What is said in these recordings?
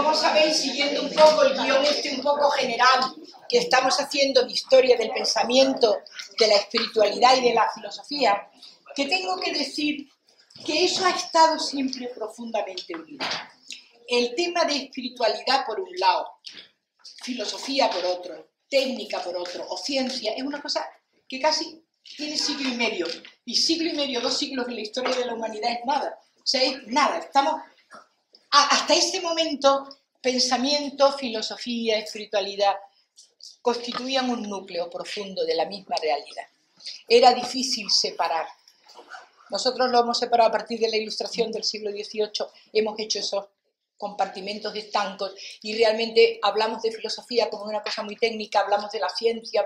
Como sabéis, siguiendo un poco el guión un poco general que estamos haciendo de historia del pensamiento, de la espiritualidad y de la filosofía, que tengo que decir que eso ha estado siempre profundamente unido. El tema de espiritualidad por un lado, filosofía por otro, técnica por otro, o ciencia, es una cosa que casi tiene siglo y medio. Y siglo y medio, 2 siglos en la historia de la humanidad es nada. O sea, es nada. Estamos... Hasta ese momento, pensamiento, filosofía, espiritualidad constituían un núcleo profundo de la misma realidad. Era difícil separar. Nosotros lo hemos separado a partir de la Ilustración del siglo XVIII, hemos hecho esos compartimentos estancos y realmente hablamos de filosofía como una cosa muy técnica, hablamos de la ciencia,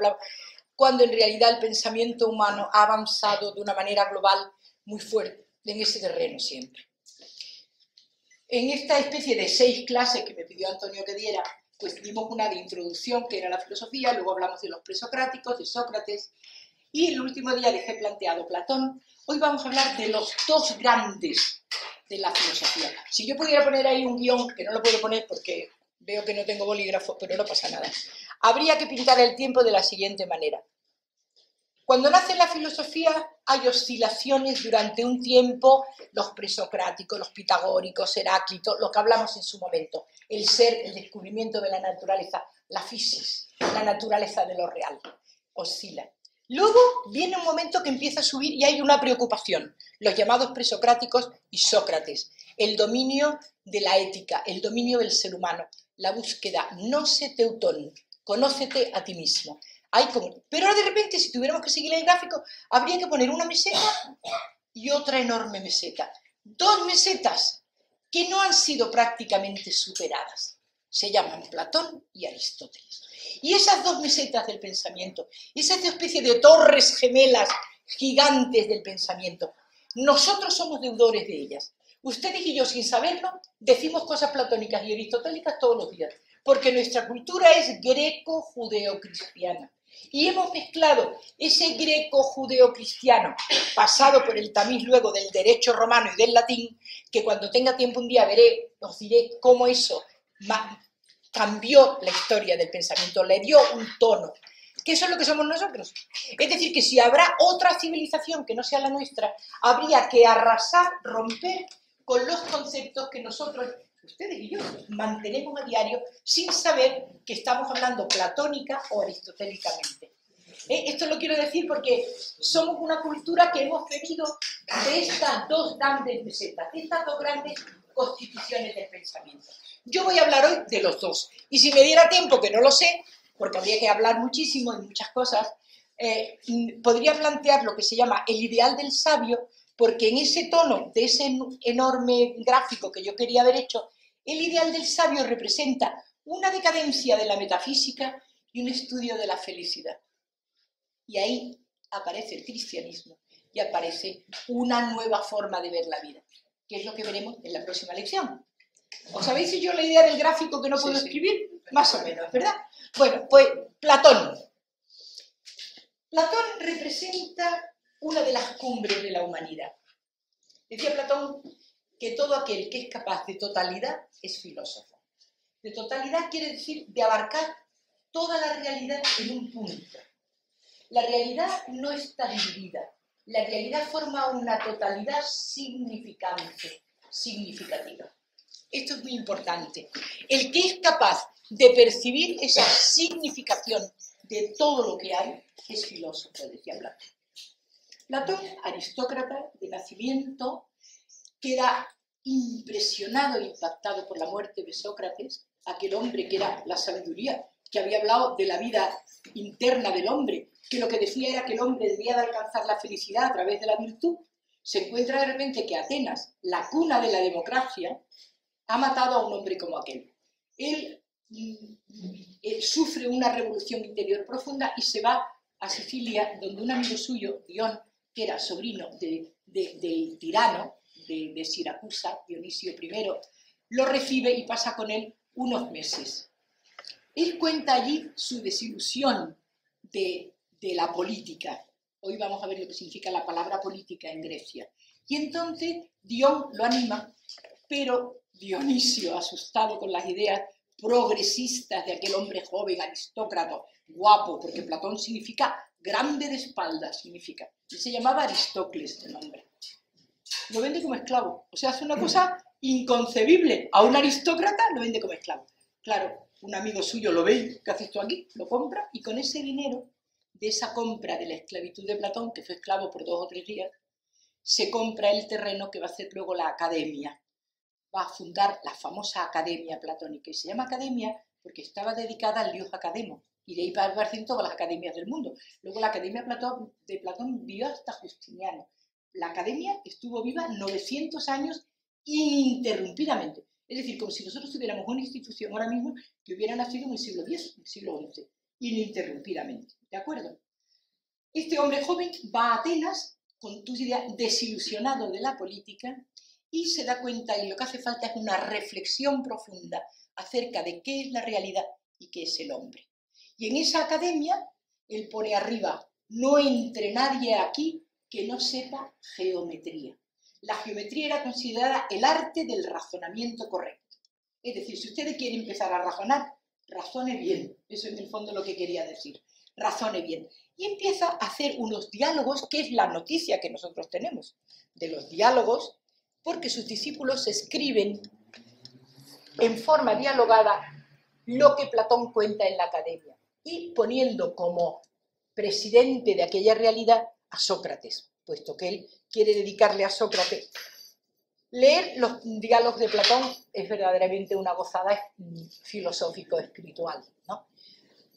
cuando en realidad el pensamiento humano ha avanzado de una manera global muy fuerte en ese terreno siempre. En esta especie de 6 clases que me pidió Antonio que diera, pues dimos una de introducción, que era la filosofía, luego hablamos de los presocráticos, de Sócrates, y el último día dejé planteado Platón. Hoy vamos a hablar de los 2 grandes de la filosofía. Si yo pudiera poner ahí un guión, que no lo puedo poner porque veo que no tengo bolígrafo, pero no pasa nada, habría que pintar el tiempo de la siguiente manera. Cuando nace la filosofía hay oscilaciones durante un tiempo, los presocráticos, los pitagóricos, Heráclito, lo que hablamos en su momento, el ser, el descubrimiento de la naturaleza, la physis, la naturaleza de lo real, oscila. Luego viene un momento que empieza a subir y hay una preocupación, los llamados presocráticos y Sócrates, el dominio de la ética, el dominio del ser humano, la búsqueda, no se teutón, conócete a ti mismo. Pero ahora de repente, si tuviéramos que seguir el gráfico, habría que poner una meseta y otra enorme meseta. 2 mesetas que no han sido prácticamente superadas. Se llaman Platón y Aristóteles. Y esas 2 mesetas del pensamiento, esas especie de torres gemelas gigantes del pensamiento, nosotros somos deudores de ellas. Ustedes y yo, sin saberlo, decimos cosas platónicas y aristotélicas todos los días, porque nuestra cultura es greco-judeo-cristiana. Y hemos mezclado ese greco-judeo-cristiano, pasado por el tamiz luego del derecho romano y del latín, que cuando tenga tiempo un día os diré cómo eso cambió la historia del pensamiento, le dio un tono, que eso es lo que somos nosotros. Es decir, que si habrá otra civilización que no sea la nuestra, habría que arrasar, romper con los conceptos que nosotros, ustedes y yo, mantenemos a diario sin saber que estamos hablando platónica o aristotélicamente. Esto lo quiero decir porque somos una cultura que hemos bebido de estas 2 grandes mesetas, de estas 2 grandes constituciones del pensamiento. Yo voy a hablar hoy de los 2, y si me diera tiempo, que no lo sé, porque habría que hablar muchísimo de muchas cosas, podría plantear lo que se llama el ideal del sabio, porque en ese tono de ese enorme gráfico que yo quería haber hecho, el ideal del sabio representa una decadencia de la metafísica y un estudio de la felicidad. Y ahí aparece el cristianismo y aparece una nueva forma de ver la vida, que es lo que veremos en la próxima lección. ¿Os habéis hecho la idea del gráfico que no puedo escribir? Más o menos, ¿verdad? Bueno, pues Platón. Platón representa una de las cumbres de la humanidad. Decía Platón que todo aquel que es capaz de totalidad es filósofo. De totalidad quiere decir de abarcar toda la realidad en un punto. La realidad no está dividida. La realidad forma una totalidad significante, significativa. Esto es muy importante. El que es capaz de percibir esa significación de todo lo que hay es filósofo, decía Platón. Platón, aristócrata de nacimiento, queda impresionado e impactado por la muerte de Sócrates, aquel hombre que era la sabiduría, que había hablado de la vida interna del hombre, que lo que decía era que el hombre debía de alcanzar la felicidad a través de la virtud. Se encuentra de repente que Atenas, la cuna de la democracia, ha matado a un hombre como aquel. Él sufre una revolución interior profunda y se va a Sicilia, donde un amigo suyo, Dion, que era sobrino del tirano de Siracusa, Dionisio I, lo recibe y pasa con él unos meses. Él cuenta allí su desilusión de la política. Hoy vamos a ver lo que significa la palabra política en Grecia. Y entonces Dion lo anima, pero Dionisio, asustado con las ideas progresistas de aquel hombre joven, aristócrata, guapo, porque Platón significa grande de espalda, significa. Él se llamaba Aristócles, el nombre. Lo vende como esclavo. O sea, hace una cosa inconcebible. A un aristócrata lo vende como esclavo. Claro, un amigo suyo lo ve, ¿qué haces tú aquí? Lo compra y con ese dinero, de esa compra de la esclavitud de Platón, que fue esclavo por 2 o 3 días, se compra el terreno que va a hacer luego la academia. Va a fundar la famosa academia platónica. Y se llama academia porque estaba dedicada al dios Academo. Y de ahí va a aparecer todas las academias del mundo. Luego la academia de Platón vivió hasta Justiniano. La academia estuvo viva 900 años ininterrumpidamente. Es decir, como si nosotros tuviéramos una institución ahora mismo que hubiera nacido en el siglo X, en el siglo XI, ininterrumpidamente. ¿De acuerdo? Este hombre joven va a Atenas, con tus ideas, desilusionado de la política, y se da cuenta, y lo que hace falta es una reflexión profunda acerca de qué es la realidad y qué es el hombre. Y en esa academia, él pone arriba, no entre nadie aquí que no sepa geometría. La geometría era considerada el arte del razonamiento correcto. Es decir, si ustedes quieren empezar a razonar, razone bien. Eso es en el fondo lo que quería decir. Razone bien. Y empieza a hacer unos diálogos, que es la noticia que nosotros tenemos de los diálogos, porque sus discípulos escriben en forma dialogada lo que Platón cuenta en la academia, y poniendo como presidente de aquella realidad a Sócrates, puesto que él quiere dedicarle a Sócrates. Leer los diálogos de Platón es verdaderamente una gozada filosófico-espiritual, ¿no?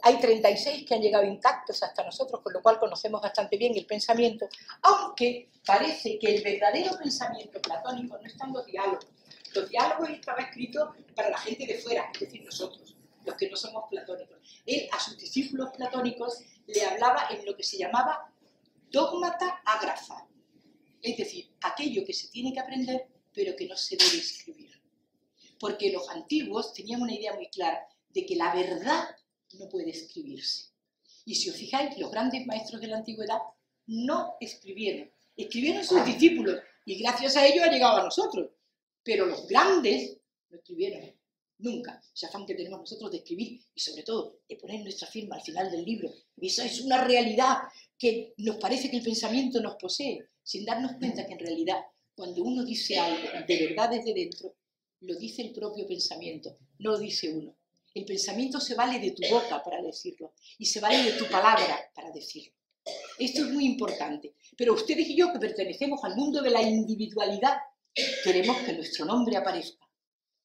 Hay 36 que han llegado intactos hasta nosotros, con lo cual conocemos bastante bien el pensamiento, aunque parece que el verdadero pensamiento platónico no está en los diálogos. Los diálogos estaban escritos para la gente de fuera, es decir, nosotros, los que no somos platónicos. Él a sus discípulos platónicos le hablaba en lo que se llamaba dogmata ágrafa, es decir, aquello que se tiene que aprender pero que no se debe escribir. Porque los antiguos tenían una idea muy clara de que la verdad no puede escribirse. Y si os fijáis, los grandes maestros de la antigüedad no escribieron. Escribieron sus discípulos y gracias a ellos ha llegado a nosotros. Pero los grandes no escribieron nunca. Ese afán que tenemos nosotros de escribir y sobre todo de poner nuestra firma al final del libro. Esa es una realidad que nos parece que el pensamiento nos posee, sin darnos cuenta que en realidad cuando uno dice algo de verdad desde dentro, lo dice el propio pensamiento, no lo dice uno. El pensamiento se vale de tu boca para decirlo y se vale de tu palabra para decirlo. Esto es muy importante. Pero ustedes y yo, que pertenecemos al mundo de la individualidad, queremos que nuestro nombre aparezca.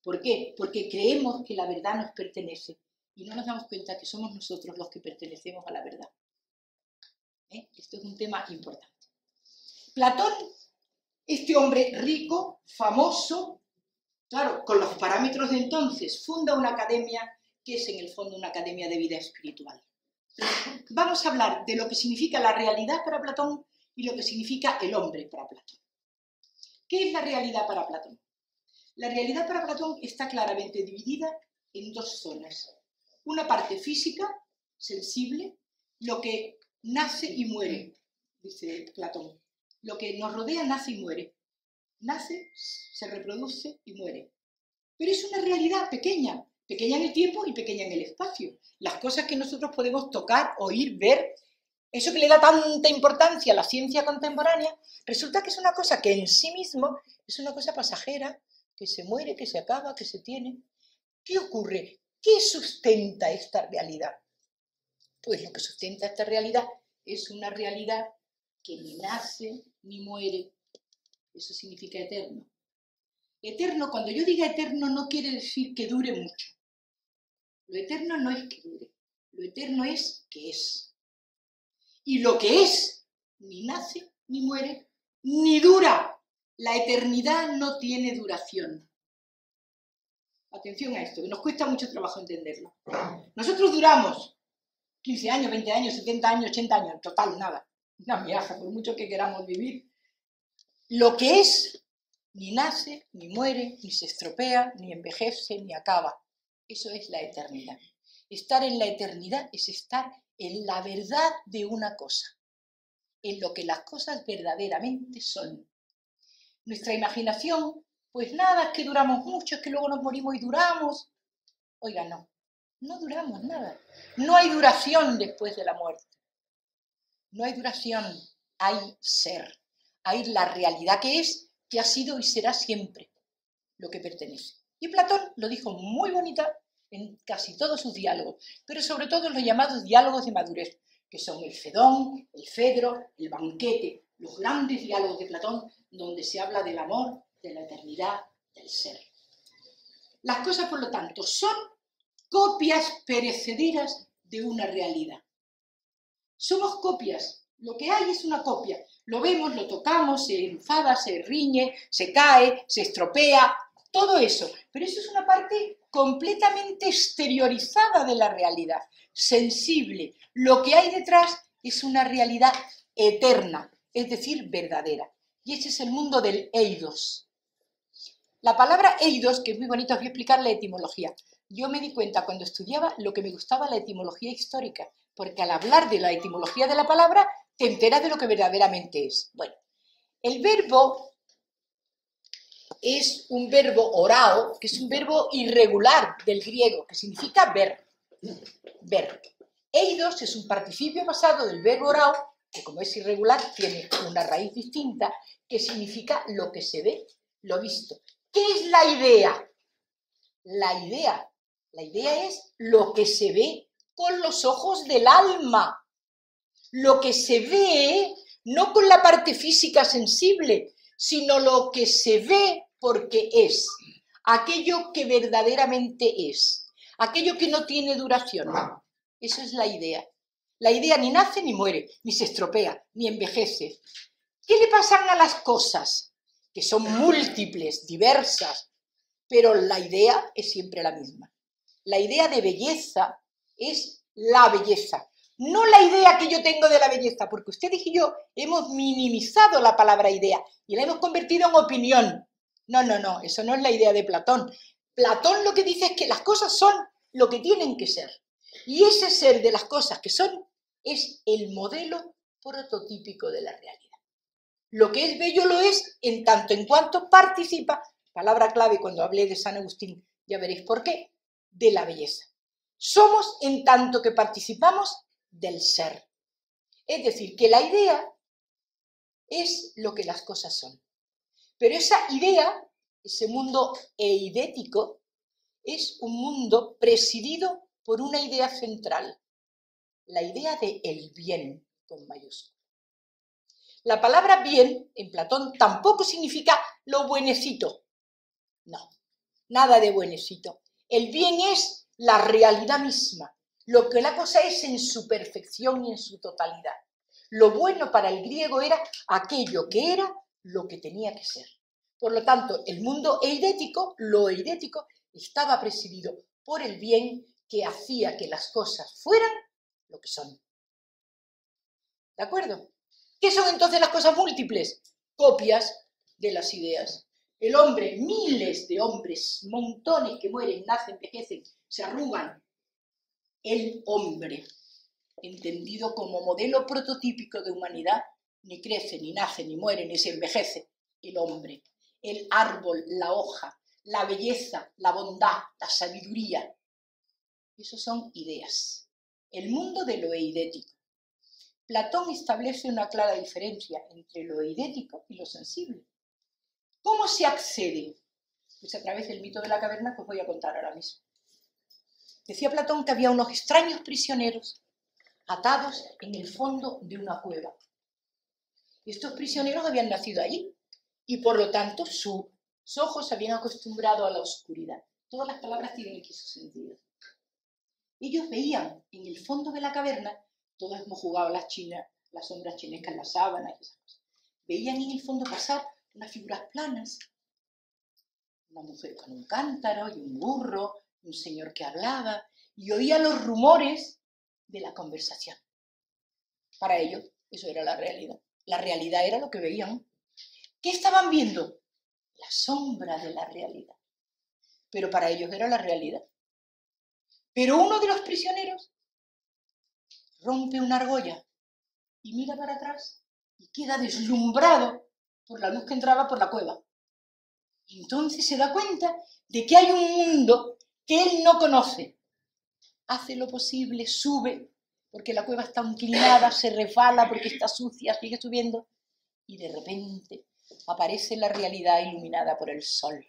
¿Por qué? Porque creemos que la verdad nos pertenece y no nos damos cuenta que somos nosotros los que pertenecemos a la verdad. Esto es un tema importante. Platón, este hombre rico, famoso, claro, con los parámetros de entonces, funda una academia que es en el fondo una academia de vida espiritual. Vamos a hablar de lo que significa la realidad para Platón y lo que significa el hombre para Platón. ¿Qué es la realidad para Platón? La realidad para Platón está claramente dividida en 2 zonas. Una parte física, sensible, lo que nace y muere, dice Platón. Lo que nos rodea nace y muere. Nace, se reproduce y muere. Pero es una realidad pequeña, pequeña en el tiempo y pequeña en el espacio. Las cosas que nosotros podemos tocar, oír, ver, eso que le da tanta importancia a la ciencia contemporánea, resulta que es una cosa que en sí mismo es una cosa pasajera, que se muere, que se acaba, que se tiene. ¿Qué ocurre? ¿Qué sustenta esta realidad? Pues lo que sustenta esta realidad es una realidad que ni nace ni muere. Eso significa eterno. Eterno, cuando yo diga eterno, no quiere decir que dure mucho. Lo eterno no es que dure. Lo eterno es que es. Y lo que es, ni nace, ni muere, ni dura. La eternidad no tiene duración. Atención a esto, que nos cuesta mucho trabajo entenderlo. Nosotros duramos 15 años, 20 años, 70 años, 80 años, en total nada. Una miaja, por mucho que queramos vivir. Lo que es, ni nace, ni muere, ni se estropea, ni envejece, ni acaba. Eso es la eternidad. Estar en la eternidad es estar en la verdad de una cosa, en lo que las cosas verdaderamente son. Nuestra imaginación Pues nada, es que duramos mucho, es que luego nos morimos y duramos. Oiga, no duramos nada. No hay duración después de la muerte. No hay duración, hay ser. Hay la realidad que es, que ha sido y será siempre lo que pertenece. Y Platón lo dijo muy bonita en casi todos sus diálogos, pero sobre todo en los llamados diálogos de madurez, que son el Fedón, el Fedro, el Banquete, los grandes diálogos de Platón, donde se habla del amor, de la eternidad, del ser. Las cosas, por lo tanto, son copias perecederas de una realidad. Somos copias, lo que hay es una copia. Lo vemos, lo tocamos, se enfada, se riñe, se cae, se estropea, todo eso. Pero eso es una parte completamente exteriorizada de la realidad, sensible. Lo que hay detrás es una realidad eterna, es decir, verdadera. Y ese es el mundo del eidos. La palabra eidos, que es muy bonito, os voy a explicar la etimología. Yo me di cuenta cuando estudiaba lo que me gustaba la etimología histórica, porque al hablar de la etimología de la palabra te enteras de lo que verdaderamente es. Bueno, el verbo es un verbo orao, que es un verbo irregular del griego, que significa ver. Ver. Eidos es un participio pasado del verbo orao, que como es irregular tiene una raíz distinta, que significa lo que se ve, lo visto. ¿Qué es la idea? La idea es lo que se ve con los ojos del alma. Lo que se ve no con la parte física sensible, sino lo que se ve porque es. Aquello que verdaderamente es. Aquello que no tiene duración. Eso es la idea. La idea ni nace ni muere, ni se estropea, ni envejece. ¿Qué le pasan a las cosas? Que son múltiples, diversas, pero la idea es siempre la misma. La idea de belleza es la belleza, no la idea que yo tengo de la belleza, porque ustedes y yo hemos minimizado la palabra idea y la hemos convertido en opinión. No, eso no es la idea de Platón. Platón lo que dice es que las cosas son lo que tienen que ser. Y ese ser de las cosas que son es el modelo prototípico de la realidad. Lo que es bello lo es en tanto en cuanto participa, palabra clave cuando hablé de San Agustín, ya veréis por qué, de la belleza. Somos en tanto que participamos del ser. Es decir, que la idea es lo que las cosas son. Pero esa idea, ese mundo eidético, es un mundo presidido por una idea central, la idea de el bien, con mayúscula. La palabra bien, en Platón, tampoco significa lo buenecito. No, nada de buenecito. El bien es la realidad misma, lo que la cosa es en su perfección y en su totalidad. Lo bueno para el griego era aquello que era lo que tenía que ser. Por lo tanto, el mundo eidético, lo eidético, estaba presidido por el bien que hacía que las cosas fueran lo que son. ¿De acuerdo? ¿Qué son entonces las cosas múltiples? Copias de las ideas. El hombre, miles de hombres, montones que mueren, nacen, envejecen, se arrugan. El hombre, entendido como modelo prototípico de humanidad, ni crece, ni nace, ni muere, ni se envejece. El hombre, el árbol, la hoja, la belleza, la bondad, la sabiduría. Esos son ideas. El mundo de lo eidético. Platón establece una clara diferencia entre lo eidético y lo sensible. ¿Cómo se accede? Pues a través del mito de la caverna que os voy a contar ahora mismo. Decía Platón que había unos extraños prisioneros atados en el fondo de una cueva. Estos prisioneros habían nacido allí y por lo tanto sus ojos se habían acostumbrado a la oscuridad. Todas las palabras tienen aquí su sentido. Ellos veían en el fondo de la caverna, todos hemos jugado las sombras chinescas, las sábanas y esas cosas. Veían en el fondo pasar unas figuras planas, una mujer con un cántaro y un burro, un señor que hablaba, y oía los rumores de la conversación. Para ellos, eso era la realidad. La realidad era lo que veían. ¿Qué estaban viendo? La sombra de la realidad. Pero para ellos era la realidad. Pero uno de los prisioneros rompe una argolla y mira para atrás y queda deslumbrado por la luz que entraba por la cueva. Entonces se da cuenta de que hay un mundo que él no conoce. Hace lo posible, sube, porque la cueva está inclinada, se resbala porque está sucia, sigue subiendo, y de repente aparece la realidad iluminada por el sol.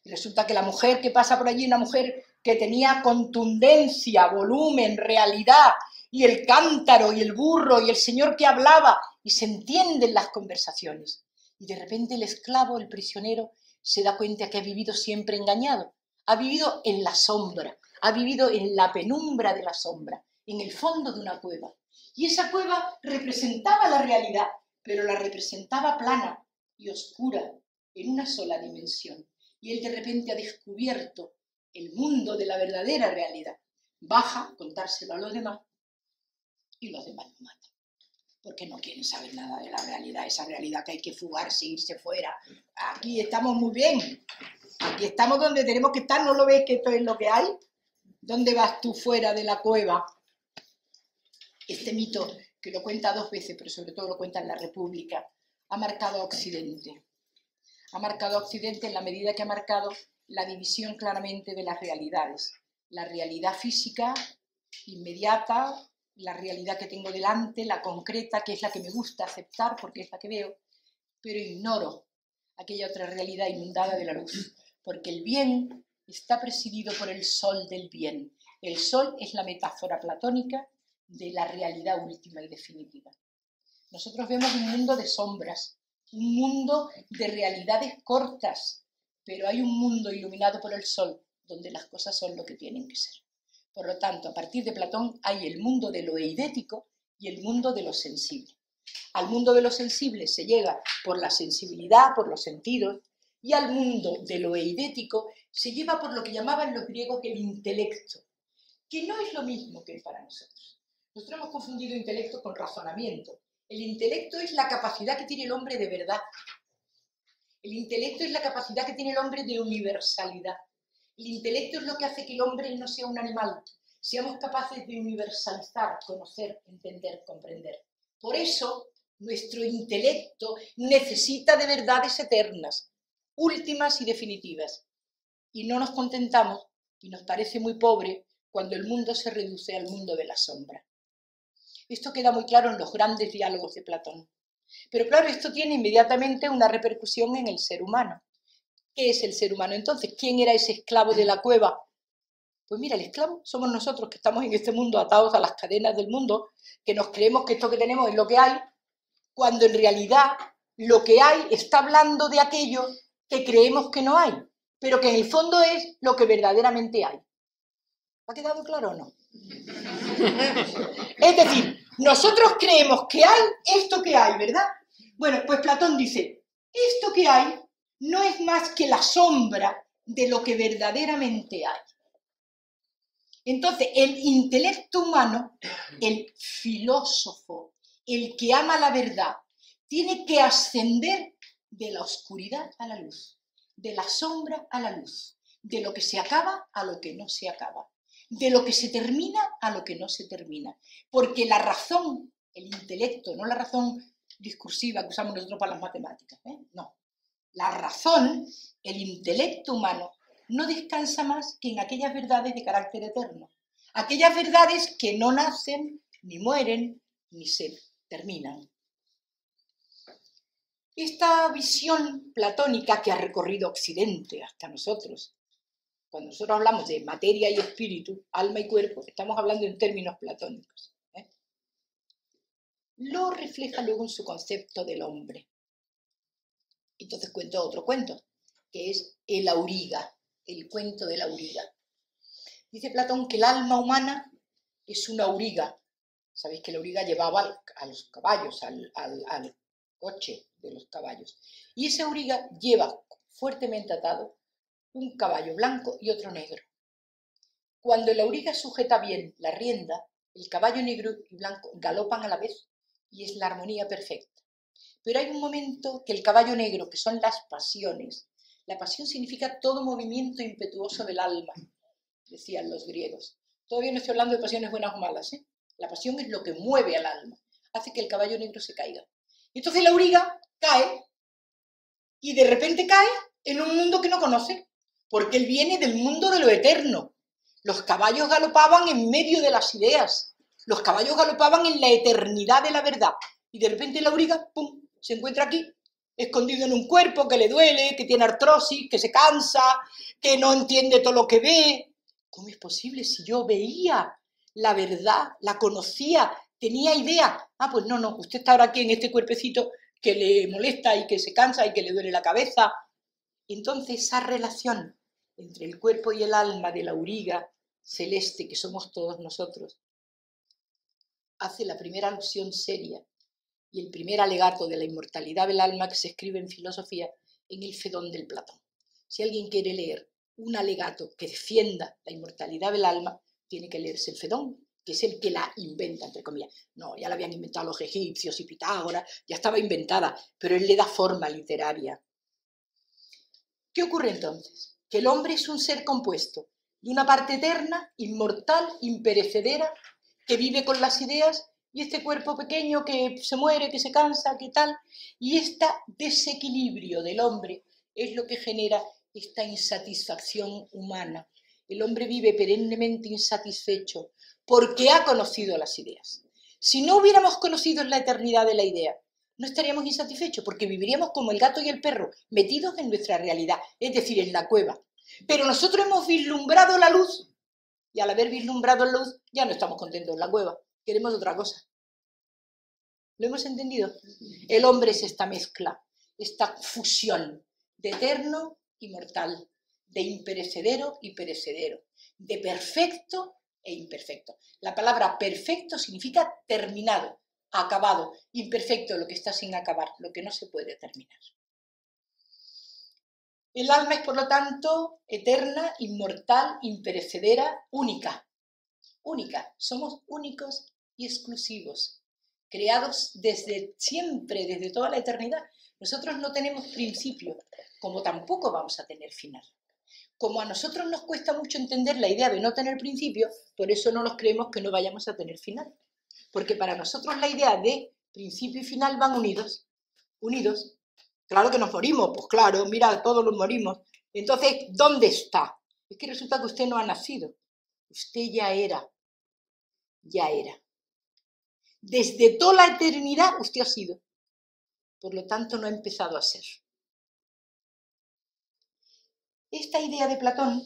Y resulta que la mujer que pasa por allí, una mujer que tenía contundencia, volumen, realidad, y el cántaro, y el burro, y el señor que hablaba, y se entienden las conversaciones. Y de repente el esclavo, el prisionero, se da cuenta que ha vivido siempre engañado, ha vivido en la sombra, ha vivido en la penumbra de la sombra, en el fondo de una cueva. Y esa cueva representaba la realidad, pero la representaba plana y oscura, en una sola dimensión. Y él de repente ha descubierto el mundo de la verdadera realidad. Baja a contárselo a los demás y los demás lo matan. Porque no quieren saber nada de la realidad, esa realidad que hay que fugarse, irse fuera. Aquí estamos muy bien, aquí estamos donde tenemos que estar, ¿no lo ves que esto es lo que hay? ¿Dónde vas tú fuera de la cueva? Este mito, que lo cuenta 2 veces, pero sobre todo lo cuenta en la República, ha marcado a Occidente. Ha marcado a Occidente en la medida que ha marcado la división claramente de las realidades. La realidad física, inmediata, la realidad que tengo delante, la concreta, que es la que me gusta aceptar porque es la que veo, pero ignoro aquella otra realidad inundada de la luz, porque el bien está presidido por el sol del bien. El sol es la metáfora platónica de la realidad última y definitiva. Nosotros vemos un mundo de sombras, un mundo de realidades cortas, pero hay un mundo iluminado por el sol donde las cosas son lo que tienen que ser. Por lo tanto, a partir de Platón hay el mundo de lo eidético y el mundo de lo sensible. Al mundo de lo sensible se llega por la sensibilidad, por los sentidos, y al mundo de lo eidético se lleva por lo que llamaban los griegos el intelecto, que no es lo mismo que para nosotros. Nosotros hemos confundido intelecto con razonamiento. El intelecto es la capacidad que tiene el hombre de verdad. El intelecto es la capacidad que tiene el hombre de universalidad. El intelecto es lo que hace que el hombre no sea un animal, seamos capaces de universalizar, conocer, entender, comprender. Por eso, nuestro intelecto necesita de verdades eternas, últimas y definitivas. Y no nos contentamos, y nos parece muy pobre, cuando el mundo se reduce al mundo de la sombra. Esto queda muy claro en los grandes diálogos de Platón. Pero claro, esto tiene inmediatamente una repercusión en el ser humano. ¿Qué es el ser humano entonces? ¿Quién era ese esclavo de la cueva? Pues mira, el esclavo somos nosotros que estamos en este mundo atados a las cadenas del mundo, que nos creemos que esto que tenemos es lo que hay, cuando en realidad lo que hay está hablando de aquello que creemos que no hay, pero que en el fondo es lo que verdaderamente hay. ¿Ha quedado claro o no? Es decir, nosotros creemos que hay esto que hay, ¿verdad? Bueno, pues Platón dice, esto que hay no es más que la sombra de lo que verdaderamente hay. Entonces, el intelecto humano, el filósofo, el que ama la verdad, tiene que ascender de la oscuridad a la luz, de la sombra a la luz, de lo que se acaba a lo que no se acaba, de lo que se termina a lo que no se termina. Porque la razón, el intelecto, no la razón discursiva que usamos nosotros para las matemáticas, no. La razón, el intelecto humano, no descansa más que en aquellas verdades de carácter eterno. Aquellas verdades que no nacen, ni mueren, ni se terminan. Esta visión platónica que ha recorrido Occidente hasta nosotros, cuando nosotros hablamos de materia y espíritu, alma y cuerpo, estamos hablando en términos platónicos. Lo refleja luego en su concepto del hombre. Entonces cuento otro cuento, que es el auriga, el cuento del auriga. Dice Platón que el alma humana es una auriga. Sabéis que el auriga llevaba a los caballos, al coche de los caballos. Y ese auriga lleva fuertemente atado un caballo blanco y otro negro. Cuando el auriga sujeta bien la rienda, el caballo negro y blanco galopan a la vez y es la armonía perfecta. Pero hay un momento que el caballo negro, que son las pasiones, la pasión significa todo movimiento impetuoso del alma, decían los griegos. Todavía no estoy hablando de pasiones buenas o malas, ¿eh? La pasión es lo que mueve al alma, hace que el caballo negro se caiga. Y entonces el auriga cae, y de repente cae en un mundo que no conoce, porque él viene del mundo de lo eterno. Los caballos galopaban en medio de las ideas, los caballos galopaban en la eternidad de la verdad, y de repente el auriga, ¡pum!, se encuentra aquí, escondido en un cuerpo que le duele, que tiene artrosis, que se cansa, que no entiende todo lo que ve. ¿Cómo es posible si yo veía la verdad, la conocía, tenía idea? Ah, pues no, usted está ahora aquí en este cuerpecito que le molesta y que se cansa y que le duele la cabeza. Entonces esa relación entre el cuerpo y el alma del auriga celeste que somos todos nosotros hace la primera alusión seria y el primer alegato de la inmortalidad del alma que se escribe en filosofía en el Fedón del Platón. Si alguien quiere leer un alegato que defienda la inmortalidad del alma, tiene que leerse el Fedón, que es el que la inventa, entre comillas. No, ya la habían inventado los egipcios y Pitágoras, ya estaba inventada, pero él le da forma literaria. ¿Qué ocurre entonces? Que el hombre es un ser compuesto de una parte eterna, inmortal, imperecedera, que vive con las ideas, y este cuerpo pequeño que se muere, que se cansa, que tal, y este desequilibrio del hombre es lo que genera esta insatisfacción humana. El hombre vive perennemente insatisfecho porque ha conocido las ideas. Si no hubiéramos conocido la eternidad de la idea, no estaríamos insatisfechos porque viviríamos como el gato y el perro, metidos en nuestra realidad, es decir, en la cueva. Pero nosotros hemos vislumbrado la luz y al haber vislumbrado la luz ya no estamos contentos en la cueva, queremos otra cosa. ¿Lo hemos entendido? El hombre es esta mezcla, esta fusión de eterno y mortal, de imperecedero y perecedero, de perfecto e imperfecto. La palabra perfecto significa terminado, acabado, imperfecto, lo que está sin acabar, lo que no se puede terminar. El alma es, por lo tanto, eterna, inmortal, imperecedera, única. Única, somos únicos y exclusivos, creados desde siempre, desde toda la eternidad. Nosotros no tenemos principio, como tampoco vamos a tener final. Como a nosotros nos cuesta mucho entender la idea de no tener principio, por eso no nos creemos que no vayamos a tener final. Porque para nosotros la idea de principio y final van unidos. Unidos. Claro que nos morimos, pues claro, mira, todos nos morimos. Entonces, ¿dónde está? Es que resulta que usted no ha nacido. Usted ya era. Ya era. Desde toda la eternidad usted ha sido. Por lo tanto, no ha empezado a ser. Esta idea de Platón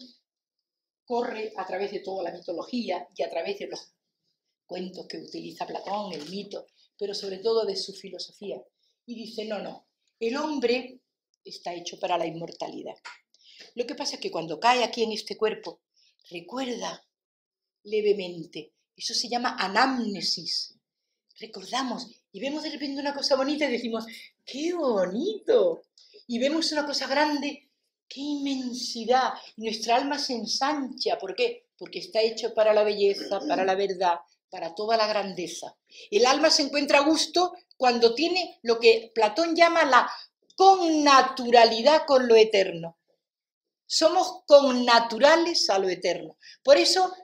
corre a través de toda la mitología y a través de los cuentos que utiliza Platón, el mito, pero sobre todo de su filosofía. Y dice, no, el hombre está hecho para la inmortalidad. Lo que pasa es que cuando cae aquí en este cuerpo, recuerda levemente. Eso se llama anamnesis. Recordamos y vemos de repente una cosa bonita y decimos, ¡qué bonito! Y vemos una cosa grande, ¡qué inmensidad! Y nuestra alma se ensancha. ¿Por qué? Porque está hecho para la belleza, para la verdad, para toda la grandeza. El alma se encuentra a gusto cuando tiene lo que Platón llama la connaturalidad con lo eterno. Somos connaturales a lo eterno. Por eso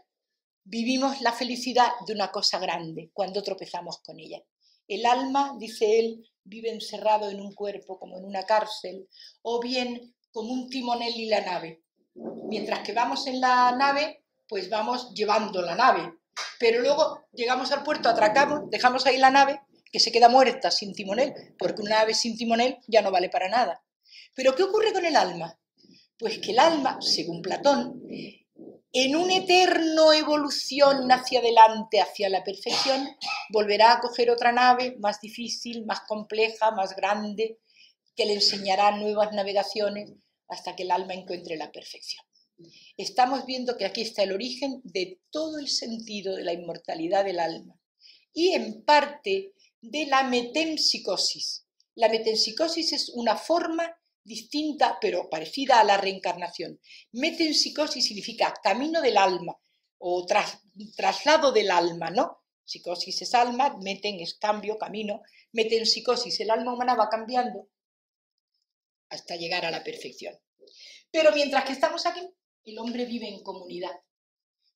vivimos la felicidad de una cosa grande cuando tropezamos con ella. El alma, dice él, vive encerrado en un cuerpo como en una cárcel, o bien como un timonel y la nave. Mientras que vamos en la nave, pues vamos llevando la nave. Pero luego llegamos al puerto, atracamos, dejamos ahí la nave, que se queda muerta sin timonel, porque una nave sin timonel ya no vale para nada. ¿Pero qué ocurre con el alma? Pues que el alma, según Platón, en una eterna evolución hacia adelante, hacia la perfección, volverá a coger otra nave más difícil, más compleja, más grande, que le enseñará nuevas navegaciones hasta que el alma encuentre la perfección. Estamos viendo que aquí está el origen de todo el sentido de la inmortalidad del alma y en parte de la metempsicosis. La metempsicosis es una forma distinta, pero parecida a la reencarnación. Metempsicosis significa camino del alma o traslado del alma, ¿no? Psicosis es alma, meten es cambio, camino. Metempsicosis, el alma humana va cambiando hasta llegar a la perfección. Pero mientras que estamos aquí, el hombre vive en comunidad.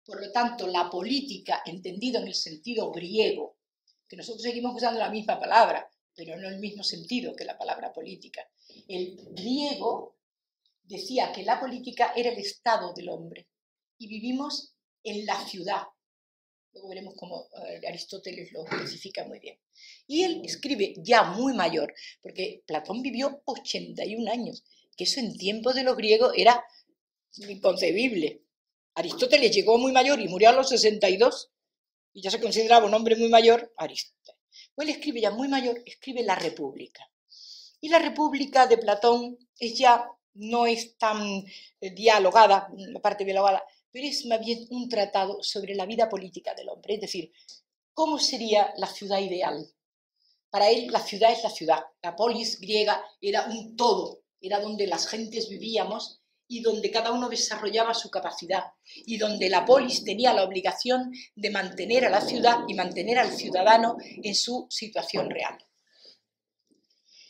Por lo tanto, la política, entendido en el sentido griego, que nosotros seguimos usando la misma palabra, pero no el mismo sentido que la palabra política. El griego decía que la política era el estado del hombre y vivimos en la ciudad. Luego veremos cómo Aristóteles lo especifica muy bien. Y él escribe ya muy mayor, porque Platón vivió 81 años, que eso en tiempos de los griegos era inconcebible. Aristóteles llegó muy mayor y murió a los 62, y ya se consideraba un hombre muy mayor, Aristóteles. Pues él escribe ya muy mayor, escribe La República. Y la República de Platón no es tan dialogada, la parte dialogada, pero es más bien un tratado sobre la vida política del hombre, es decir, cómo sería la ciudad ideal. Para él la ciudad es la ciudad, la polis griega era un todo, era donde las gentes vivíamos y donde cada uno desarrollaba su capacidad y donde la polis tenía la obligación de mantener a la ciudad y mantener al ciudadano en su situación real.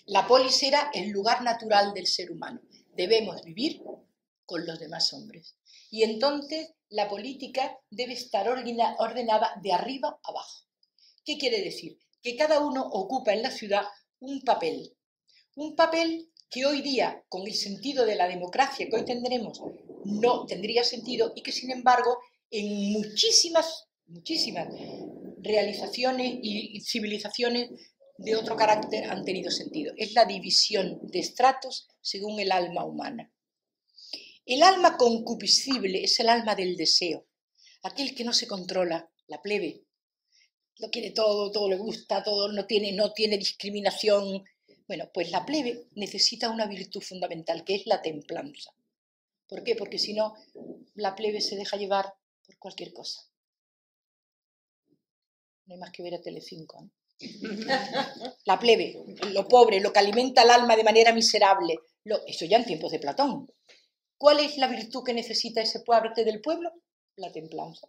La polis era el lugar natural del ser humano. Debemos vivir con los demás hombres. Y entonces la política debe estar ordenada de arriba a abajo. ¿Qué quiere decir? Que cada uno ocupa en la ciudad un papel que hoy día, con el sentido de la democracia que hoy tendremos, no tendría sentido y que, sin embargo, en muchísimas realizaciones y civilizaciones de otro carácter han tenido sentido. Es la división de estratos según el alma humana. El alma concupiscible es el alma del deseo, aquel que no se controla, la plebe. Lo quiere todo, todo le gusta, todo no tiene discriminación. Bueno, pues la plebe necesita una virtud fundamental, que es la templanza. ¿Por qué? Porque si no, la plebe se deja llevar por cualquier cosa. No hay más que ver a Telecinco, ¿no? La plebe, lo pobre, lo que alimenta el alma de manera miserable. Eso ya en tiempos de Platón. ¿Cuál es la virtud que necesita ese parte del pueblo? La templanza.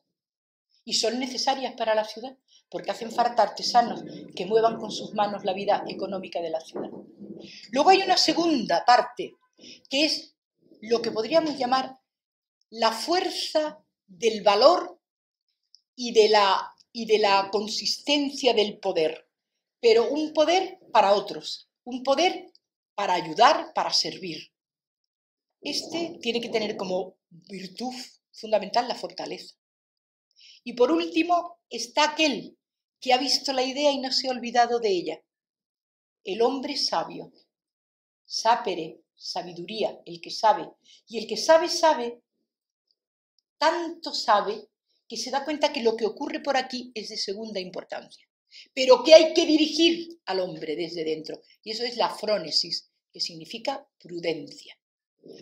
Y son necesarias para la ciudad, porque hacen falta artesanos que muevan con sus manos la vida económica de la ciudad. Luego hay una segunda parte, que es lo que podríamos llamar la fuerza del valor y de la consistencia del poder, pero un poder para otros, un poder para ayudar, para servir. Este tiene que tener como virtud fundamental la fortaleza. Y por último está aquel que ha visto la idea y no se ha olvidado de ella. El hombre sabio, sapere, sabiduría, el que sabe. Y el que sabe, tanto sabe, que se da cuenta que lo que ocurre por aquí es de segunda importancia. Pero que hay que dirigir al hombre desde dentro. Y eso es la frónesis, que significa prudencia.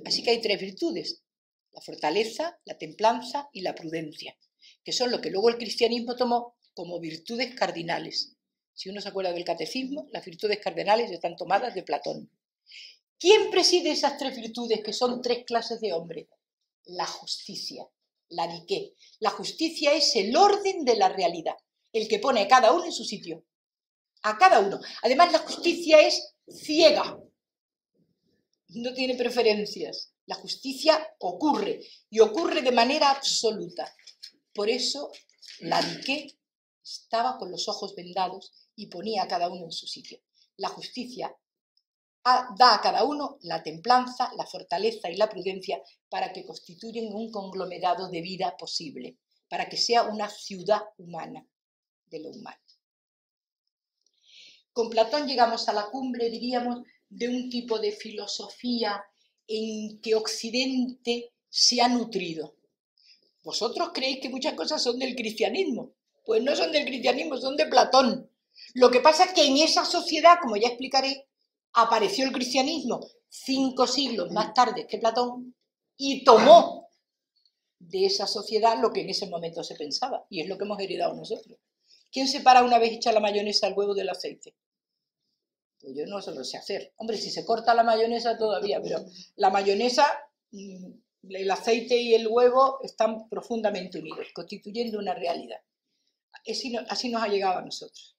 Así que hay tres virtudes: la fortaleza, la templanza y la prudencia, que son lo que luego el cristianismo tomó como virtudes cardinales. Si uno se acuerda del catecismo, las virtudes cardinales están tomadas de Platón. ¿Quién preside esas tres virtudes, que son tres clases de hombre? La justicia, la diké. La justicia es el orden de la realidad, el que pone a cada uno en su sitio. A cada uno. Además, la justicia es ciega. No tiene preferencias. La justicia ocurre, y ocurre de manera absoluta. Por eso la diké estaba con los ojos vendados y ponía a cada uno en su sitio. La justicia da a cada uno la templanza, la fortaleza y la prudencia para que constituyan un conglomerado de vida posible, para que sea una ciudad humana de lo humano. Con Platón llegamos a la cumbre, diríamos, de un tipo de filosofía en que Occidente se ha nutrido. ¿Vosotros creéis que muchas cosas son del cristianismo? Pues no son del cristianismo, son de Platón. Lo que pasa es que en esa sociedad, como ya explicaré, apareció el cristianismo 5 siglos más tarde que Platón y tomó de esa sociedad lo que en ese momento se pensaba, y es lo que hemos heredado nosotros. ¿Quién separa una vez hecha la mayonesa el huevo del aceite? Pues yo no se lo sé hacer. Hombre, si se corta la mayonesa todavía, pero la mayonesa, el aceite y el huevo están profundamente unidos, constituyendo una realidad. Así nos ha llegado a nosotros.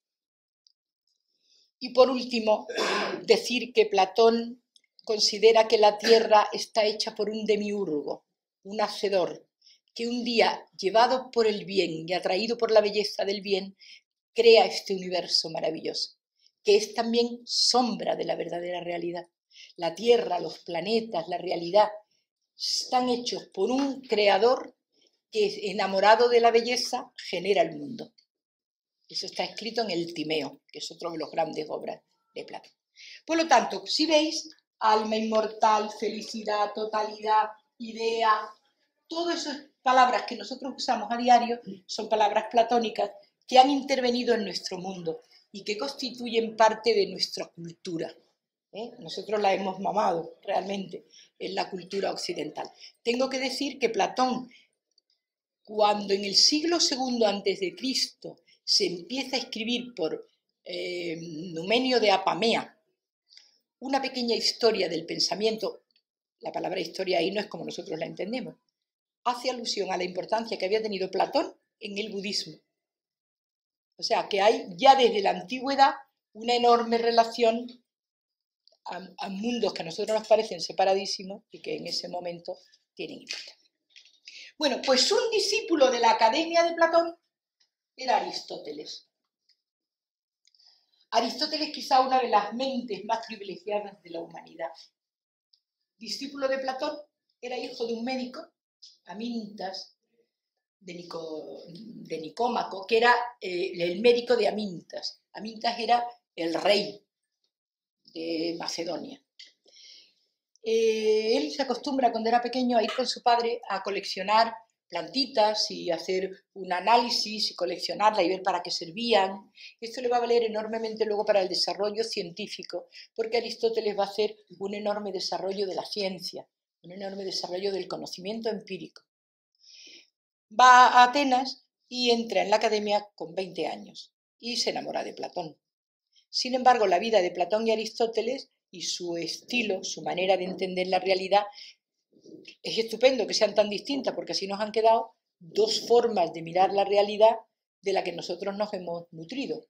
Y por último, decir que Platón considera que la Tierra está hecha por un demiurgo, un hacedor, que un día, llevado por el bien y atraído por la belleza del bien, crea este universo maravilloso, que es también sombra de la verdadera realidad. La Tierra, los planetas, la realidad, están hechos por un creador que, enamorado de la belleza, genera el mundo. Eso está escrito en el Timeo, que es otro de los grandes obras de Platón. Por lo tanto, si veis, alma inmortal, felicidad, totalidad, idea, todas esas palabras que nosotros usamos a diario son palabras platónicas que han intervenido en nuestro mundo y que constituyen parte de nuestra cultura. Nosotros la hemos mamado realmente en la cultura occidental. Tengo que decir que Platón, cuando en el siglo II a.C. se empieza a escribir por Numenio de Apamea una pequeña historia del pensamiento, la palabra historia ahí no es como nosotros la entendemos, hace alusión a la importancia que había tenido Platón en el budismo. O sea, que hay ya desde la antigüedad una enorme relación a mundos que a nosotros nos parecen separadísimos y que en ese momento tienen importancia. Bueno, pues un discípulo de la Academia de Platón era Aristóteles. Aristóteles quizá una de las mentes más privilegiadas de la humanidad. Discípulo de Platón, era hijo de un médico, Amintas, de Nicómaco, que era el médico de Amintas. Amintas era el rey de Macedonia. Él se acostumbra cuando era pequeño a ir con su padre a coleccionar plantitas y hacer un análisis y coleccionarlas y ver para qué servían. Esto le va a valer enormemente luego para el desarrollo científico, porque Aristóteles va a hacer un enorme desarrollo de la ciencia, un enorme desarrollo del conocimiento empírico. Va a Atenas y entra en la academia con 20 años y se enamora de Platón. Sin embargo, la vida de Platón y Aristóteles y su estilo, su manera de entender la realidad, es estupendo que sean tan distintas porque así nos han quedado dos formas de mirar la realidad de la que nosotros nos hemos nutrido.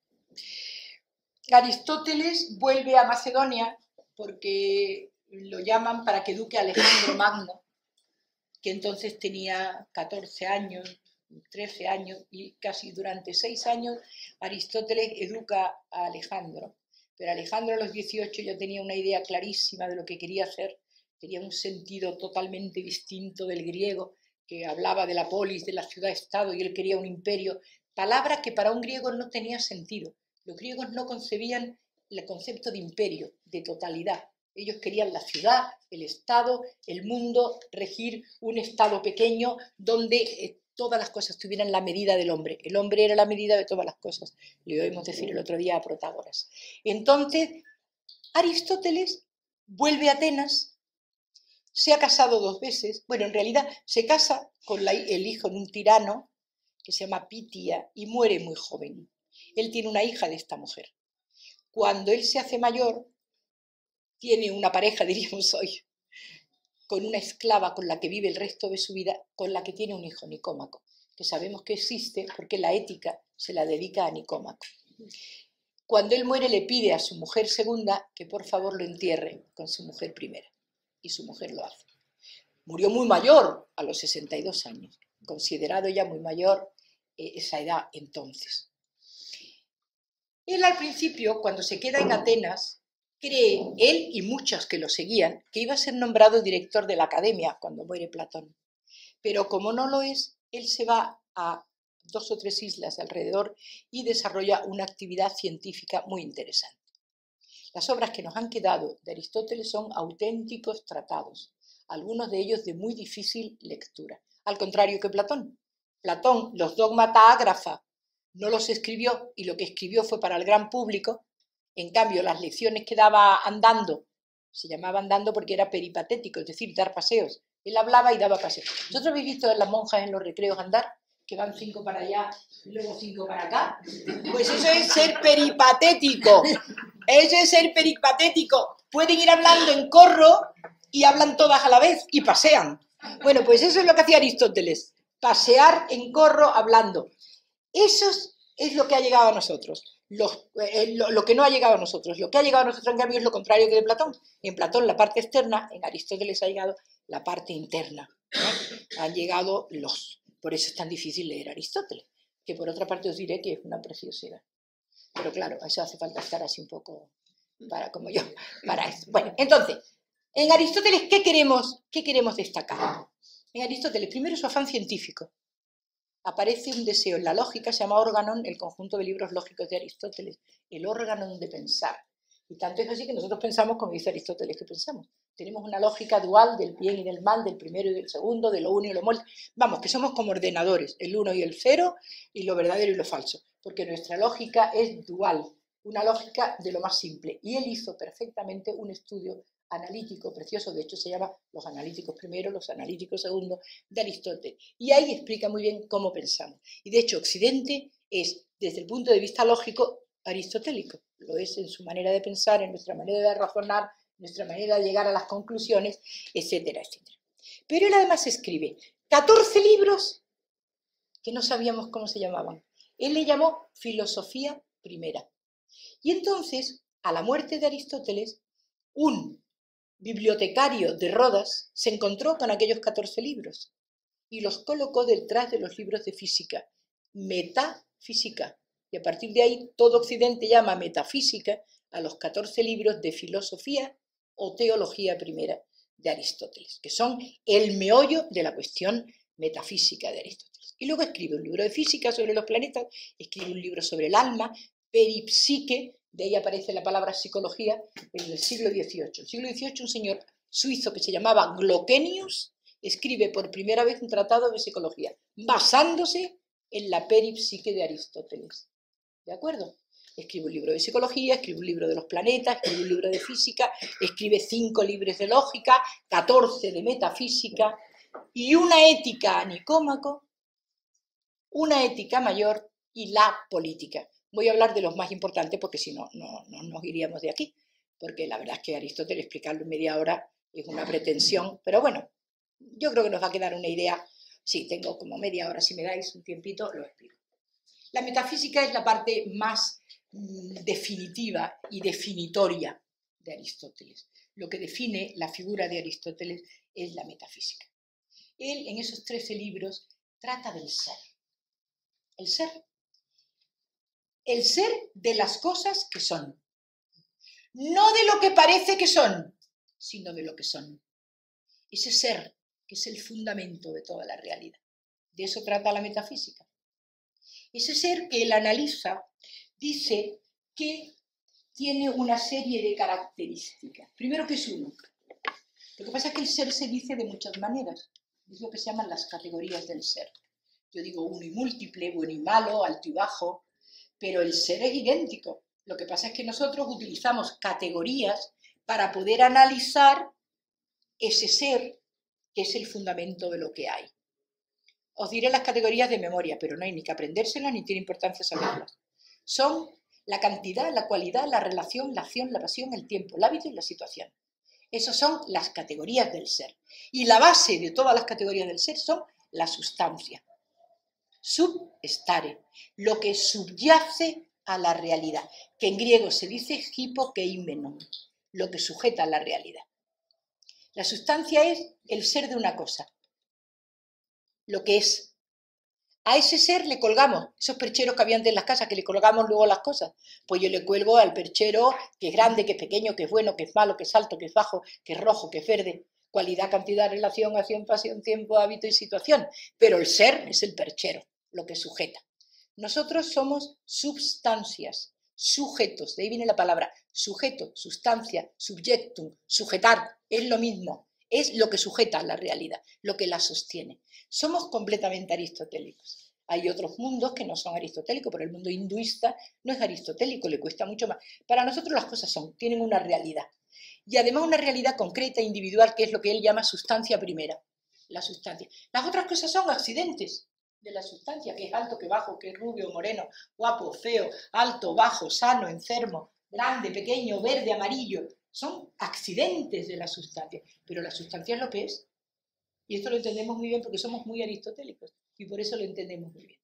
Aristóteles vuelve a Macedonia porque lo llaman para que eduque a Alejandro Magno, que entonces tenía 14 años, 13 años, y casi durante 6 años Aristóteles educa a Alejandro. Pero Alejandro a los 18 ya tenía una idea clarísima de lo que quería hacer, tenía un sentido totalmente distinto del griego, que hablaba de la polis, de la ciudad-estado, y él quería un imperio, palabra que para un griego no tenía sentido. Los griegos no concebían el concepto de imperio, de totalidad. Ellos querían la ciudad, el estado, el mundo, regir un estado pequeño donde todas las cosas tuvieran la medida del hombre. El hombre era la medida de todas las cosas, le oímos decir el otro día a Protágoras. Entonces, Aristóteles vuelve a Atenas, se ha casado 2 veces, bueno, en realidad se casa con el hijo de un tirano que se llama Pitia y muere muy joven. Él tiene una hija de esta mujer. Cuando él se hace mayor, tiene una pareja, diríamos hoy, con una esclava con la que vive el resto de su vida, con la que tiene un hijo, Nicómaco, que sabemos que existe porque la ética se la dedica a Nicómaco. Cuando él muere le pide a su mujer segunda que por favor lo entierre con su mujer primera, y su mujer lo hace. Murió muy mayor, a los 62 años, considerado ya muy mayor esa edad entonces. Él al principio, cuando se queda en Atenas, cree, él y muchos que lo seguían, que iba a ser nombrado director de la academia cuando muere Platón. Pero como no lo es, él se va a 2 o 3 islas alrededor y desarrolla una actividad científica muy interesante. Las obras que nos han quedado de Aristóteles son auténticos tratados, algunos de ellos de muy difícil lectura. Al contrario que Platón. Platón, los dogmata ágrafa, no los escribió y lo que escribió fue para el gran público. En cambio, las lecciones que daba andando, se llamaba andando porque era peripatético, es decir, dar paseos. Él hablaba y daba paseos. ¿Vosotros habéis visto a las monjas en los recreos andar? Que van 5 para allá y luego 5 para acá. Pues eso es ser peripatético. Eso es ser peripatético. Pueden ir hablando en corro y hablan todas a la vez y pasean. Bueno, pues eso es lo que hacía Aristóteles. Pasear en corro hablando. Eso es lo que ha llegado a nosotros. Lo que no ha llegado a nosotros. Lo que ha llegado a nosotros, en cambio, es lo contrario que de Platón. En Platón la parte externa, en Aristóteles ha llegado la parte interna. Han llegado los. Por eso es tan difícil leer Aristóteles, que por otra parte os diré que es una preciosidad. Pero claro, a eso hace falta estar así un poco como yo, para eso. Bueno, entonces, en Aristóteles, ¿qué queremos destacar? En Aristóteles, primero su afán científico. Aparece un deseo en la lógica, se llama órganon, el conjunto de libros lógicos de Aristóteles, el órganon de pensar. Y tanto es así que nosotros pensamos como dice Aristóteles que pensamos. Tenemos una lógica dual del bien y del mal, del primero y del segundo, de lo uno y lo múltiple. Vamos, que somos como ordenadores, el uno y el cero, y lo verdadero y lo falso. Porque nuestra lógica es dual, una lógica de lo más simple. Y él hizo perfectamente un estudio analítico precioso, de hecho se llama Los analíticos primero, los analíticos segundo, de Aristóteles. Y ahí explica muy bien cómo pensamos. Y de hecho Occidente es, desde el punto de vista lógico, aristotélico. Lo es en su manera de pensar, en nuestra manera de razonar, nuestra manera de llegar a las conclusiones, etcétera, etcétera. Pero él además escribe 14 libros que no sabíamos cómo se llamaban. Él le llamó Filosofía Primera. Y entonces, a la muerte de Aristóteles, un bibliotecario de Rodas se encontró con aquellos 14 libros y los colocó detrás de los libros de física, metafísica. Y a partir de ahí todo Occidente llama metafísica a los 14 libros de filosofía o teología primera de Aristóteles, que son el meollo de la cuestión metafísica de Aristóteles. Y luego escribe un libro de física sobre los planetas, escribe un libro sobre el alma, peripsique, de ahí aparece la palabra psicología, en el siglo XVIII. En el siglo XVIII un señor suizo que se llamaba Glocenius escribe por primera vez un tratado de psicología, basándose en la peripsique de Aristóteles. ¿De acuerdo? Escribe un libro de psicología, escribe un libro de los planetas, escribe un libro de física, escribe 5 libros de lógica, 14 de metafísica y una ética a Nicómaco, una ética mayor y la política. Voy a hablar de los más importantes porque si no, no nos iríamos de aquí, porque la verdad es que Aristóteles explicarlo en media hora es una pretensión, pero bueno, yo creo que nos va a quedar una idea. Sí, tengo como media hora, si me dais un tiempito, lo explico. La metafísica es la parte más definitiva y definitoria de Aristóteles. Lo que define la figura de Aristóteles es la metafísica. Él, en esos 13 libros, trata del ser. El ser de las cosas que son. No de lo que parece que son, sino de lo que son. Ese ser que es el fundamento de toda la realidad. De eso trata la metafísica. Ese ser que él analiza dice que tiene una serie de características. Primero, que es uno. Lo que pasa es que el ser se dice de muchas maneras. Es lo que se llaman las categorías del ser. Yo digo uno y múltiple, bueno y malo, alto y bajo, pero el ser es idéntico. Lo que pasa es que nosotros utilizamos categorías para poder analizar ese ser que es el fundamento de lo que hay. Os diré las categorías de memoria, pero no hay ni que aprendérselas ni tiene importancia saberlas. Son la cantidad, la cualidad, la relación, la acción, la pasión, el tiempo, el hábito y la situación. Esas son las categorías del ser. Y la base de todas las categorías del ser son la sustancia. Substare, lo que subyace a la realidad, que en griego se dice hypokeimenon, lo que sujeta a la realidad. La sustancia es el ser de una cosa, lo que es. A ese ser le colgamos, esos percheros que había antes en las casas, que le colgamos luego las cosas. Pues yo le cuelgo al perchero que es grande, que es pequeño, que es bueno, que es malo, que es alto, que es bajo, que es rojo, que es verde. Cualidad, cantidad, relación, acción, pasión, tiempo, hábito y situación. Pero el ser es el perchero, lo que sujeta. Nosotros somos substancias, sujetos, de ahí viene la palabra sujeto, sustancia, subjectum, sujetar, es lo mismo. Es lo que sujeta a la realidad, lo que la sostiene. Somos completamente aristotélicos. Hay otros mundos que no son aristotélicos, pero el mundo hinduista no es aristotélico, le cuesta mucho más. Para nosotros las cosas tienen una realidad. Y además una realidad concreta, individual, que es lo que él llama sustancia primera. La sustancia. Las otras cosas son accidentes de la sustancia, que es alto, que es bajo, que es rubio, moreno, guapo, feo, alto, bajo, sano, enfermo, grande, pequeño, verde, amarillo. Son accidentes de la sustancia, pero la sustancia es lo que es. Y esto lo entendemos muy bien porque somos muy aristotélicos y por eso lo entendemos muy bien.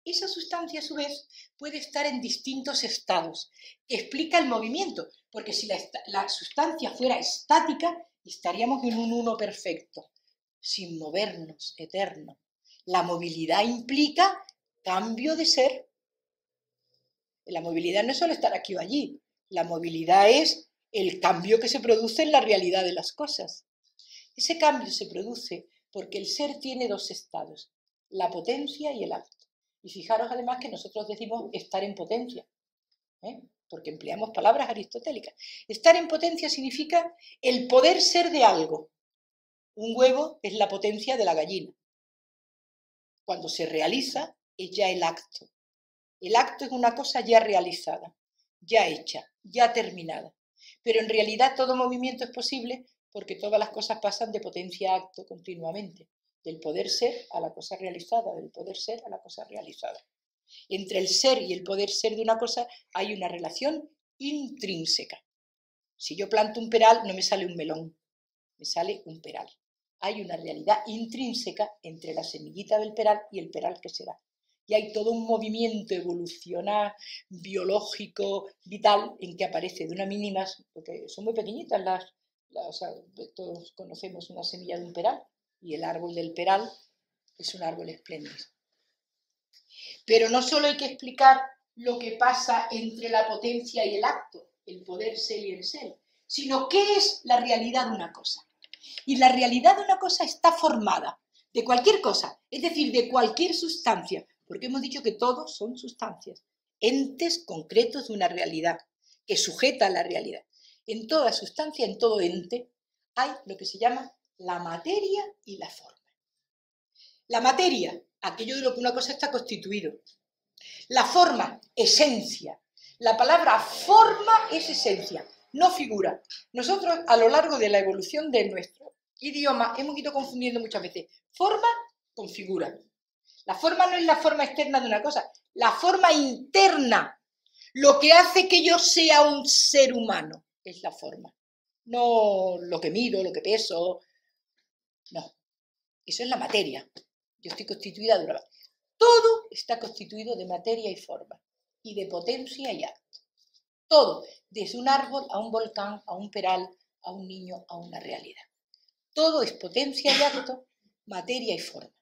Esa sustancia, a su vez, puede estar en distintos estados, que explica el movimiento, porque si la sustancia fuera estática, estaríamos en un uno perfecto, sin movernos, eterno. La movilidad implica cambio de ser. La movilidad no es solo estar aquí o allí, La movilidad es el cambio que se produce en la realidad de las cosas. Ese cambio se produce porque el ser tiene dos estados, la potencia y el acto. Y fijaros además que nosotros decimos estar en potencia, porque empleamos palabras aristotélicas. Estar en potencia significa el poder ser de algo. Un huevo es la potencia de la gallina. Cuando se realiza es ya el acto. El acto es una cosa ya realizada, ya hecha, ya terminada. Pero en realidad todo movimiento es posible porque todas las cosas pasan de potencia a acto continuamente, del poder ser a la cosa realizada, del poder ser a la cosa realizada. Entre el ser y el poder ser de una cosa hay una relación intrínseca. Si yo planto un peral, no me sale un melón, me sale un peral. Hay una realidad intrínseca entre la semillita del peral y el peral que será. Y hay todo un movimiento evolucional, biológico, vital, en que aparece de una mínima, porque son muy pequeñitas o sea, todos conocemos una semilla de un peral, y el árbol del peral es un árbol espléndido. Pero no solo hay que explicar lo que pasa entre la potencia y el acto, el poder ser y el ser, sino qué es la realidad de una cosa. Y la realidad de una cosa está formada de cualquier cosa, es decir, de cualquier sustancia, porque hemos dicho que todos son sustancias, entes concretos de una realidad, que sujeta a la realidad. En toda sustancia, en todo ente, hay lo que se llama la materia y la forma. La materia, aquello de lo que una cosa está constituido. La forma, esencia. La palabra forma es esencia, no figura. Nosotros, a lo largo de la evolución de nuestro idioma, hemos ido confundiendo muchas veces forma con figura. La forma no es la forma externa de una cosa, la forma interna. Lo que hace que yo sea un ser humano es la forma. No lo que mido, lo que peso. No, eso es la materia. Yo estoy constituida de una materia. Todo está constituido de materia y forma, y de potencia y acto. Todo, desde un árbol a un volcán, a un peral, a un niño, a una realidad. Todo es potencia y acto, materia y forma.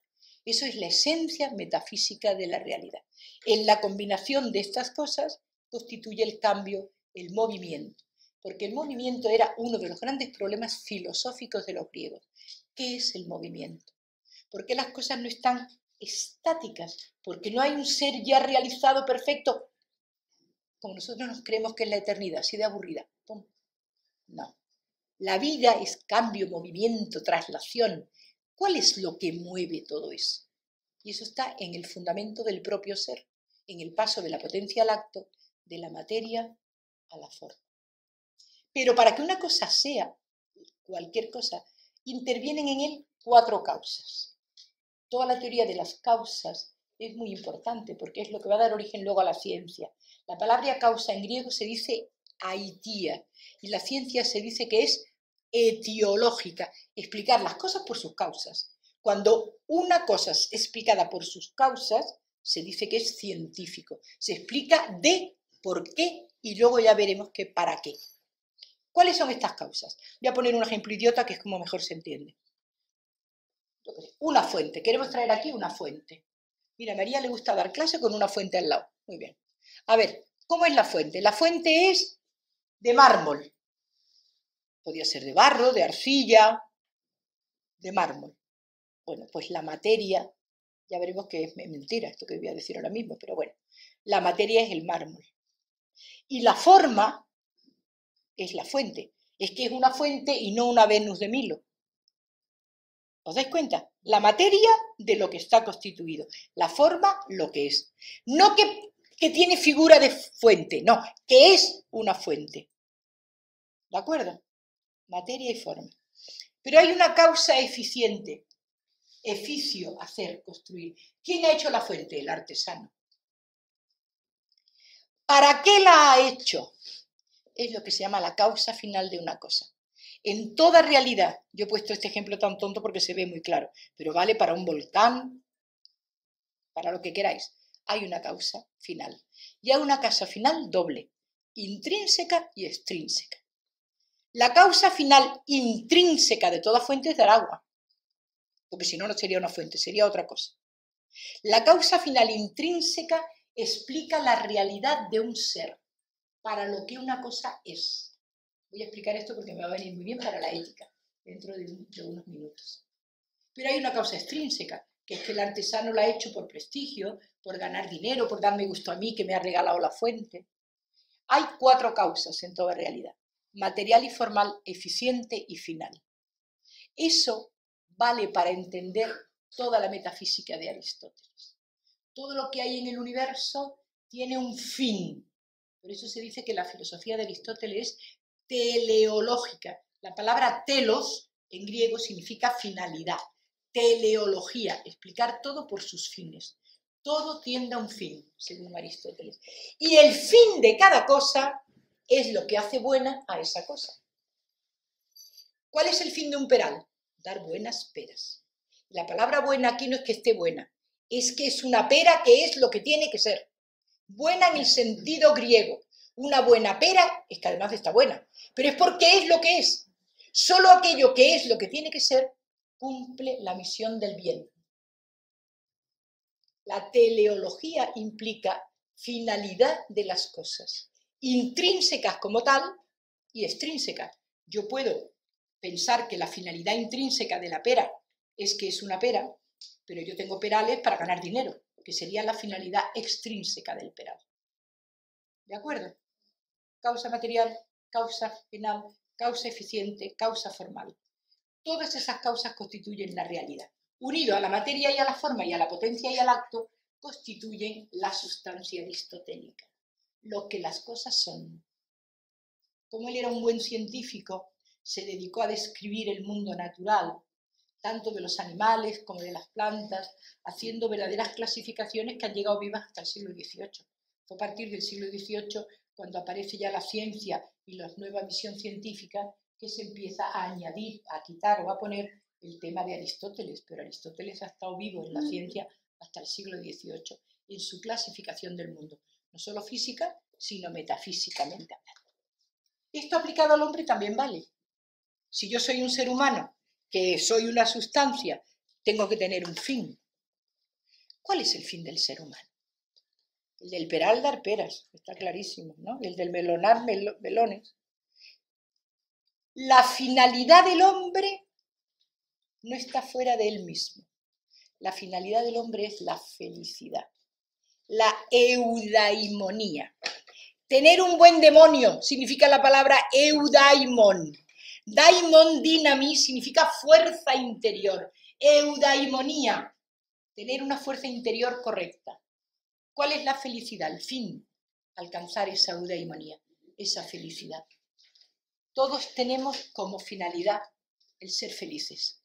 Eso es la esencia metafísica de la realidad. En la combinación de estas cosas constituye el cambio, el movimiento, porque el movimiento era uno de los grandes problemas filosóficos de los griegos. ¿Qué es el movimiento? ¿Por qué las cosas no están estáticas? Porque no hay un ser ya realizado perfecto, como nosotros nos creemos que es la eternidad, así de aburrida. No. La vida es cambio, movimiento, traslación. ¿Cuál es lo que mueve todo eso? Y eso está en el fundamento del propio ser, en el paso de la potencia al acto, de la materia a la forma. Pero para que una cosa sea, cualquier cosa, intervienen en él 4 causas. Toda la teoría de las causas es muy importante porque es lo que va a dar origen luego a la ciencia. La palabra causa en griego se dice aitía y la ciencia se dice que es etiológica, explicar las cosas por sus causas. Cuando una cosa es explicada por sus causas, se dice que es científico. Se explica de por qué y luego ya veremos que para qué. ¿Cuáles son estas causas? Voy a poner un ejemplo idiota que es como mejor se entiende. Una fuente. Queremos traer aquí una fuente. Mira, a María le gusta dar clase con una fuente al lado. Muy bien. A ver, ¿cómo es la fuente? La fuente es de mármol. Podría ser de barro, de arcilla, de mármol. Bueno, pues la materia, ya veremos que es mentira esto que voy a decir ahora mismo, pero bueno, la materia es el mármol. Y la forma es la fuente. Es que es una fuente y no una Venus de Milo. ¿Os dais cuenta? La materia de lo que está constituido, la forma lo que es. No que tiene figura de fuente, no, que es una fuente. ¿De acuerdo? Materia y forma. Pero hay una causa eficiente. Eficio, hacer, construir. ¿Quién ha hecho la fuente? El artesano. ¿Para qué la ha hecho? Es lo que se llama la causa final de una cosa. En toda realidad, yo he puesto este ejemplo tan tonto porque se ve muy claro, pero vale para un volcán, para lo que queráis. Hay una causa final. Y hay una causa final doble, intrínseca y extrínseca. La causa final intrínseca de toda fuente es dar agua, porque si no, no sería una fuente, sería otra cosa. La causa final intrínseca explica la realidad de un ser. para lo que una cosa es. Voy a explicar esto porque me va a venir muy bien para la ética, dentro de unos minutos. Pero hay una causa extrínseca, que es que el artesano lo ha hecho por prestigio, por ganar dinero, por darme gusto a mí, que me ha regalado la fuente. Hay 4 causas en toda realidad: material y formal, eficiente y final. Eso vale para entender toda la metafísica de Aristóteles. Todo lo que hay en el universo tiene un fin. Por eso se dice que la filosofía de Aristóteles es teleológica. La palabra telos en griego significa finalidad. Teleología, explicar todo por sus fines. Todo tiende a un fin, según Aristóteles. Y el fin de cada cosa es lo que hace buena a esa cosa. ¿Cuál es el fin de un peral? Dar buenas peras. La palabra buena aquí no es que esté buena, es que es una pera que es lo que tiene que ser. Buena en el sentido griego. Una buena pera es que además está buena, pero es porque es lo que es. Solo aquello que es lo que tiene que ser cumple la misión del bien. La teleología implica finalidad de las cosas, intrínsecas como tal y extrínsecas. Yo puedo pensar que la finalidad intrínseca de la pera es que es una pera, pero yo tengo perales para ganar dinero, que sería la finalidad extrínseca del peral. ¿De acuerdo? Causa material, causa penal, causa eficiente, causa formal. Todas esas causas constituyen la realidad. Unido a la materia y a la forma y a la potencia y al acto, constituyen la sustancia aristotélica, lo que las cosas son. Como él era un buen científico, se dedicó a describir el mundo natural, tanto de los animales como de las plantas, haciendo verdaderas clasificaciones que han llegado vivas hasta el siglo XVIII. Fue a partir del siglo XVIII cuando aparece ya la ciencia y la nueva visión científica que se empieza a añadir, a quitar o a poner el tema de Aristóteles, pero Aristóteles ha estado vivo en la ciencia hasta el siglo XVIII en su clasificación del mundo, no solo física, sino metafísicamente hablando. Esto aplicado al hombre también vale. Si yo soy un ser humano, que soy una sustancia, tengo que tener un fin. ¿Cuál es el fin del ser humano? El del peral dar peras, está clarísimo, ¿no? El del melonar melones. La finalidad del hombre no está fuera de él mismo. La finalidad del hombre es la felicidad, la eudaimonía. Tener un buen demonio significa la palabra eudaimon. Daimon, dinami, significa fuerza interior. Eudaimonía, tener una fuerza interior correcta. ¿Cuál es la felicidad? El fin, alcanzar esa eudaimonía, esa felicidad. Todos tenemos como finalidad el ser felices.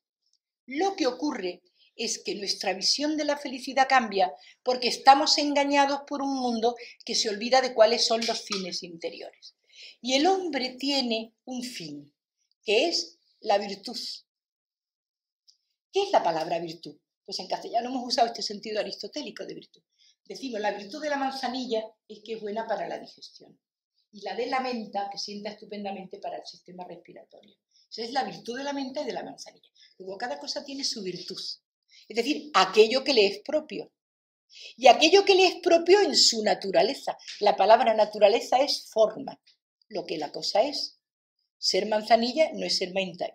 Lo que ocurre es que nuestra visión de la felicidad cambia porque estamos engañados por un mundo que se olvida de cuáles son los fines interiores. Y el hombre tiene un fin, que es la virtud. ¿Qué es la palabra virtud? Pues en castellano hemos usado este sentido aristotélico de virtud. Decimos, la virtud de la manzanilla es que es buena para la digestión. Y la de la menta, que sienta estupendamente para el sistema respiratorio. Esa es la virtud de la menta y de la manzanilla. Luego cada cosa tiene su virtud. Es decir, aquello que le es propio. Y aquello que le es propio en su naturaleza. La palabra naturaleza es forma, lo que la cosa es. Ser manzanilla no es ser menta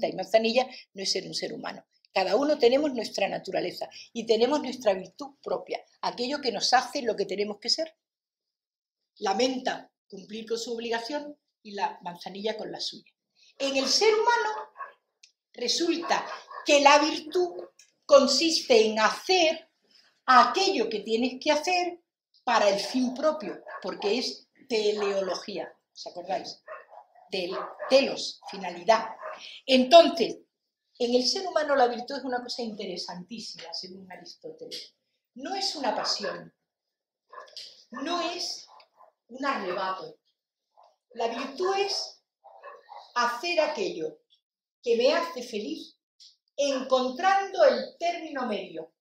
y manzanilla no es ser un ser humano. Cada uno tenemos nuestra naturaleza y tenemos nuestra virtud propia, aquello que nos hace lo que tenemos que ser. La menta, cumplir con su obligación, y la manzanilla con la suya. En el ser humano resulta que la virtud consiste en hacer aquello que tienes que hacer para el fin propio, porque es teleología, ¿os acordáis? Telos, finalidad. Entonces, en el ser humano la virtud es una cosa interesantísima, según Aristóteles. No es una pasión, no es un arrebato. La virtud es hacer aquello que me hace feliz encontrando el término medio.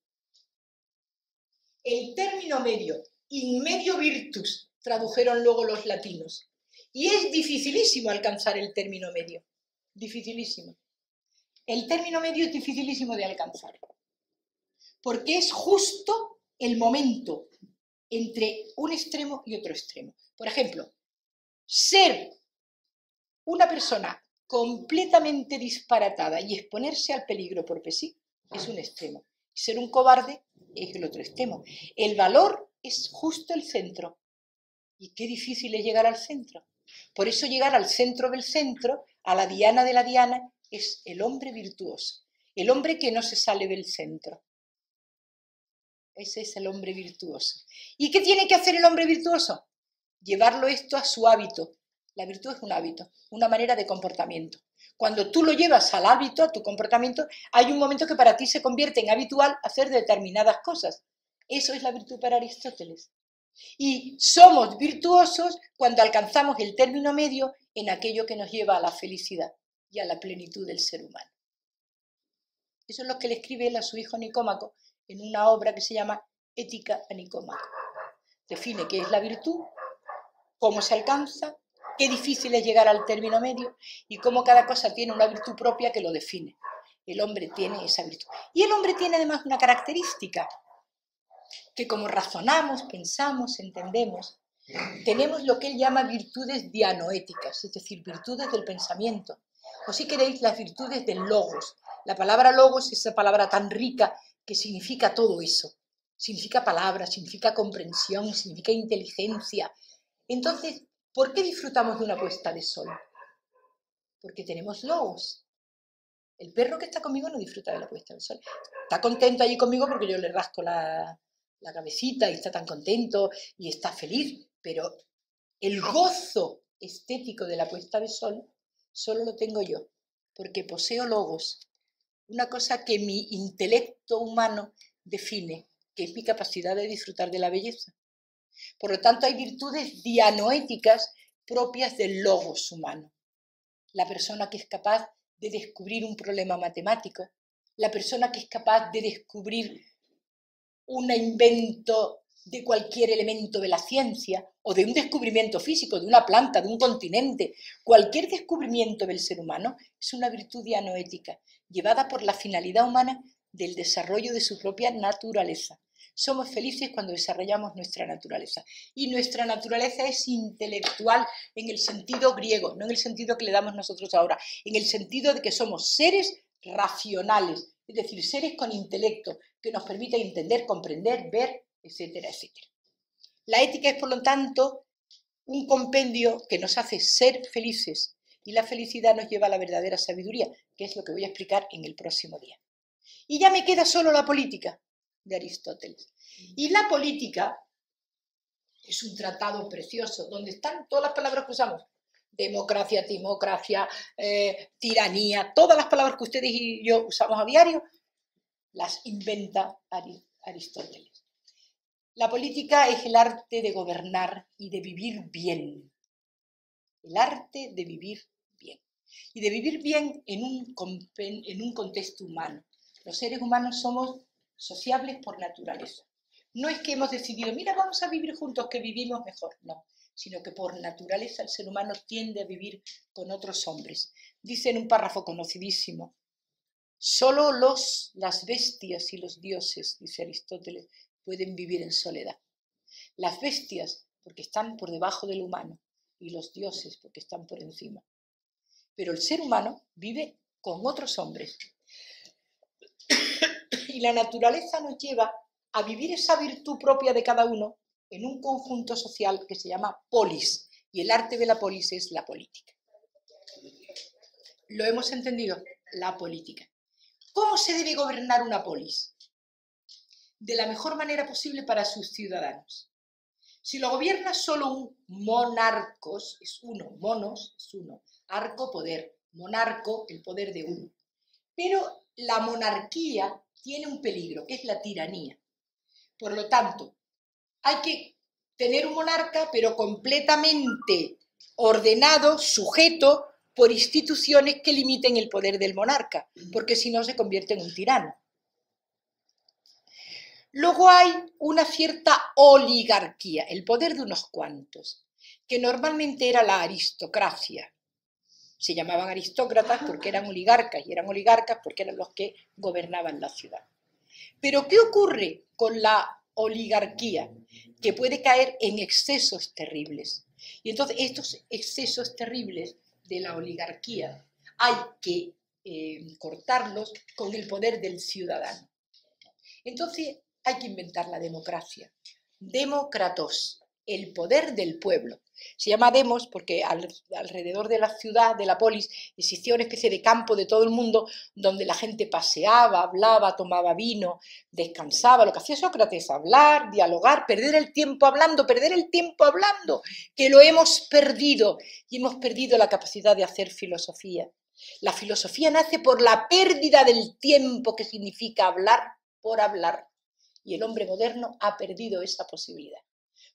El término medio, in medio virtus, tradujeron luego los latinos. Y es dificilísimo alcanzar el término medio. Dificilísimo. El término medio es dificilísimo de alcanzar. Porque es justo el momento entre un extremo y otro extremo. Por ejemplo, Ser una persona completamente disparatada y exponerse al peligro por sí es un extremo. Ser un cobarde es el otro extremo. El valor es justo el centro. Y qué difícil es llegar al centro. Por eso llegar al centro del centro, a la diana de la diana, es el hombre virtuoso. El hombre que no se sale del centro. Ese es el hombre virtuoso. ¿Y qué tiene que hacer el hombre virtuoso? Llevarlo esto a su hábito. La virtud es un hábito, una manera de comportamiento. Cuando tú lo llevas al hábito, a tu comportamiento, hay un momento que para ti se convierte en habitual hacer determinadas cosas. Eso es la virtud para Aristóteles. Y somos virtuosos cuando alcanzamos el término medio en aquello que nos lleva a la felicidad y a la plenitud del ser humano. Eso es lo que le escribe él a su hijo Nicómaco en una obra que se llama Ética a Nicómaco. Define qué es la virtud, cómo se alcanza, qué difícil es llegar al término medio y cómo cada cosa tiene una virtud propia que lo define. El hombre tiene esa virtud. Y el hombre tiene además una característica, que como razonamos, pensamos, entendemos, tenemos lo que él llama virtudes dianoéticas, es decir, virtudes del pensamiento. O si queréis, las virtudes del logos. La palabra logos es esa palabra tan rica que significa todo eso. Significa palabra, significa comprensión, significa inteligencia. Entonces, ¿por qué disfrutamos de una puesta de sol? Porque tenemos logos. El perro que está conmigo no disfruta de la puesta del sol. Está contento allí conmigo porque yo le rasco la cabecita y está tan contento y está feliz, pero el gozo estético de la puesta de sol solo lo tengo yo, porque poseo logos, una cosa que mi intelecto humano define, que es mi capacidad de disfrutar de la belleza. Por lo tanto, hay virtudes dianoéticas propias del logos humano. La persona que es capaz de descubrir un problema matemático, la persona que es capaz de descubrir un invento de cualquier elemento de la ciencia o de un descubrimiento físico, de una planta, de un continente, cualquier descubrimiento del ser humano es una virtud dianoética, llevada por la finalidad humana del desarrollo de su propia naturaleza. Somos felices cuando desarrollamos nuestra naturaleza. Y nuestra naturaleza es intelectual en el sentido griego, no en el sentido que le damos nosotros ahora, en el sentido de que somos seres racionales, es decir, seres con intelecto, que nos permite entender, comprender, ver, etcétera, etcétera. La ética es, por lo tanto, un compendio que nos hace ser felices y la felicidad nos lleva a la verdadera sabiduría, que es lo que voy a explicar en el próximo día. Y ya me queda solo la política de Aristóteles. Y la política es un tratado precioso, donde están todas las palabras que usamos. Democracia, timocracia, tiranía, todas las palabras que ustedes y yo usamos a diario, las inventa Aristóteles. La política es el arte de gobernar y de vivir bien. El arte de vivir bien. Y de vivir bien en un contexto humano. Los seres humanos somos sociables por naturaleza. No es que hemos decidido, mira, vamos a vivir juntos, que vivimos mejor. No, sino que por naturaleza el ser humano tiende a vivir con otros hombres. Dice en un párrafo conocidísimo, solo las bestias y los dioses, dice Aristóteles, pueden vivir en soledad. Las bestias porque están por debajo del humano y los dioses porque están por encima. Pero el ser humano vive con otros hombres. Y la naturaleza nos lleva a vivir esa virtud propia de cada uno en un conjunto social que se llama polis. Y el arte de la polis es la política. ¿Lo hemos entendido? La política. ¿Cómo se debe gobernar una polis? De la mejor manera posible para sus ciudadanos. Si lo gobierna solo un monarcos, es uno, monos es uno, arco, poder, monarco, el poder de uno. Pero la monarquía tiene un peligro, que es la tiranía. Por lo tanto, hay que tener un monarca, pero completamente ordenado, sujeto por instituciones que limiten el poder del monarca, porque si no se convierte en un tirano. Luego hay una cierta oligarquía, el poder de unos cuantos, que normalmente era la aristocracia. Se llamaban aristócratas porque eran oligarcas, y eran oligarcas porque eran los que gobernaban la ciudad. Pero ¿qué ocurre con la oligarquía? Que puede caer en excesos terribles. Y entonces estos excesos terribles de la oligarquía hay que cortarlos con el poder del ciudadano. Entonces hay que inventar la democracia. Democratos, el poder del pueblo. Se llama demos porque alrededor de la ciudad, de la polis, existía una especie de campo de todo el mundo donde la gente paseaba, hablaba, tomaba vino, descansaba. Lo que hacía Sócrates, hablar, dialogar, perder el tiempo hablando, que lo hemos perdido y hemos perdido la capacidad de hacer filosofía. La filosofía nace por la pérdida del tiempo que significa hablar por hablar. Y el hombre moderno ha perdido esa posibilidad.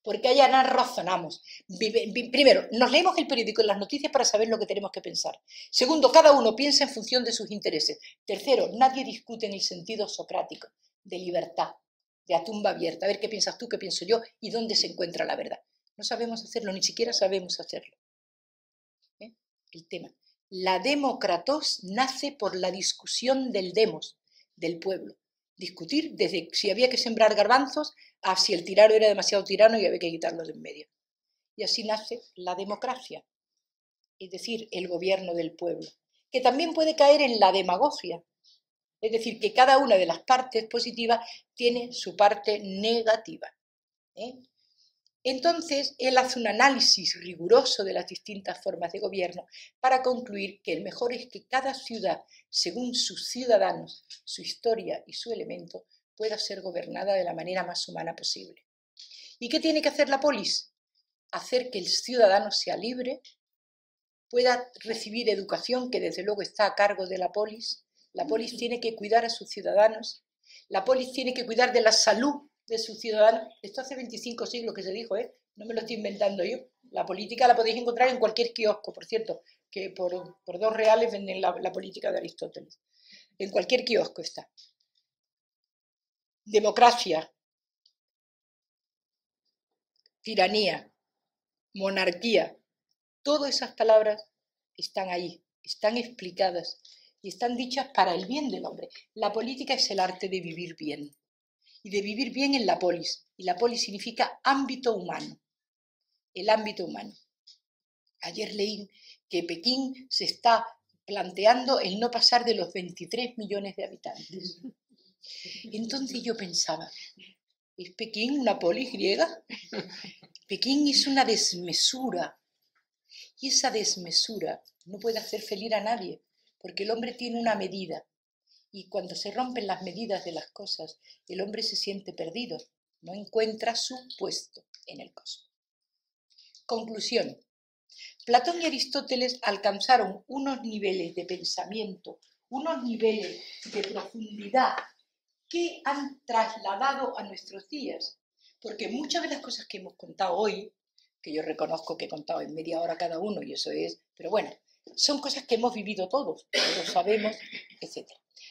Porque allá no razonamos. Primero, nos leemos el periódico y las noticias para saber lo que tenemos que pensar. Segundo, cada uno piensa en función de sus intereses. Tercero, nadie discute en el sentido socrático, de libertad, de a tumba abierta. A ver qué piensas tú, qué pienso yo y dónde se encuentra la verdad. No sabemos hacerlo, ni siquiera sabemos hacerlo. El tema. La democratos nace por la discusión del demos, del pueblo. Discutir desde si había que sembrar garbanzos a si el tirano era demasiado tirano y había que quitarlo de en medio. Y así nace la democracia, es decir, el gobierno del pueblo, que también puede caer en la demagogia, es decir, que cada una de las partes positivas tiene su parte negativa. Entonces, él hace un análisis riguroso de las distintas formas de gobierno para concluir que el mejor es que cada ciudad, según sus ciudadanos, su historia y su elemento, pueda ser gobernada de la manera más humana posible. ¿Y qué tiene que hacer la polis? Hacer que el ciudadano sea libre, pueda recibir educación, que desde luego está a cargo de la polis. La polis tiene que cuidar a sus ciudadanos, la polis tiene que cuidar de la salud de sus ciudadanos. Esto hace 25 siglos que se dijo, no me lo estoy inventando yo. La política la podéis encontrar en cualquier kiosco, por cierto, que por 2 reales venden la política de Aristóteles. En cualquier kiosco está. Democracia, tiranía, monarquía, todas esas palabras están ahí, están explicadas y están dichas para el bien del hombre. La política es el arte de vivir bien. Y de vivir bien en la polis. Y la polis significa ámbito humano. El ámbito humano. Ayer leí que Pekín se está planteando el no pasar de los 23 millones de habitantes. Entonces yo pensaba, ¿es Pekín una polis griega? Pekín es una desmesura. Y esa desmesura no puede hacer feliz a nadie, porque el hombre tiene una medida. Y cuando se rompen las medidas de las cosas, el hombre se siente perdido, no encuentra su puesto en el cosmos. Conclusión. Platón y Aristóteles alcanzaron unos niveles de pensamiento, unos niveles de profundidad que han trasladado a nuestros días. Porque muchas de las cosas que hemos contado hoy, que yo reconozco que he contado en media hora cada uno, y eso es, pero bueno, son cosas que hemos vivido todos, lo sabemos, etc.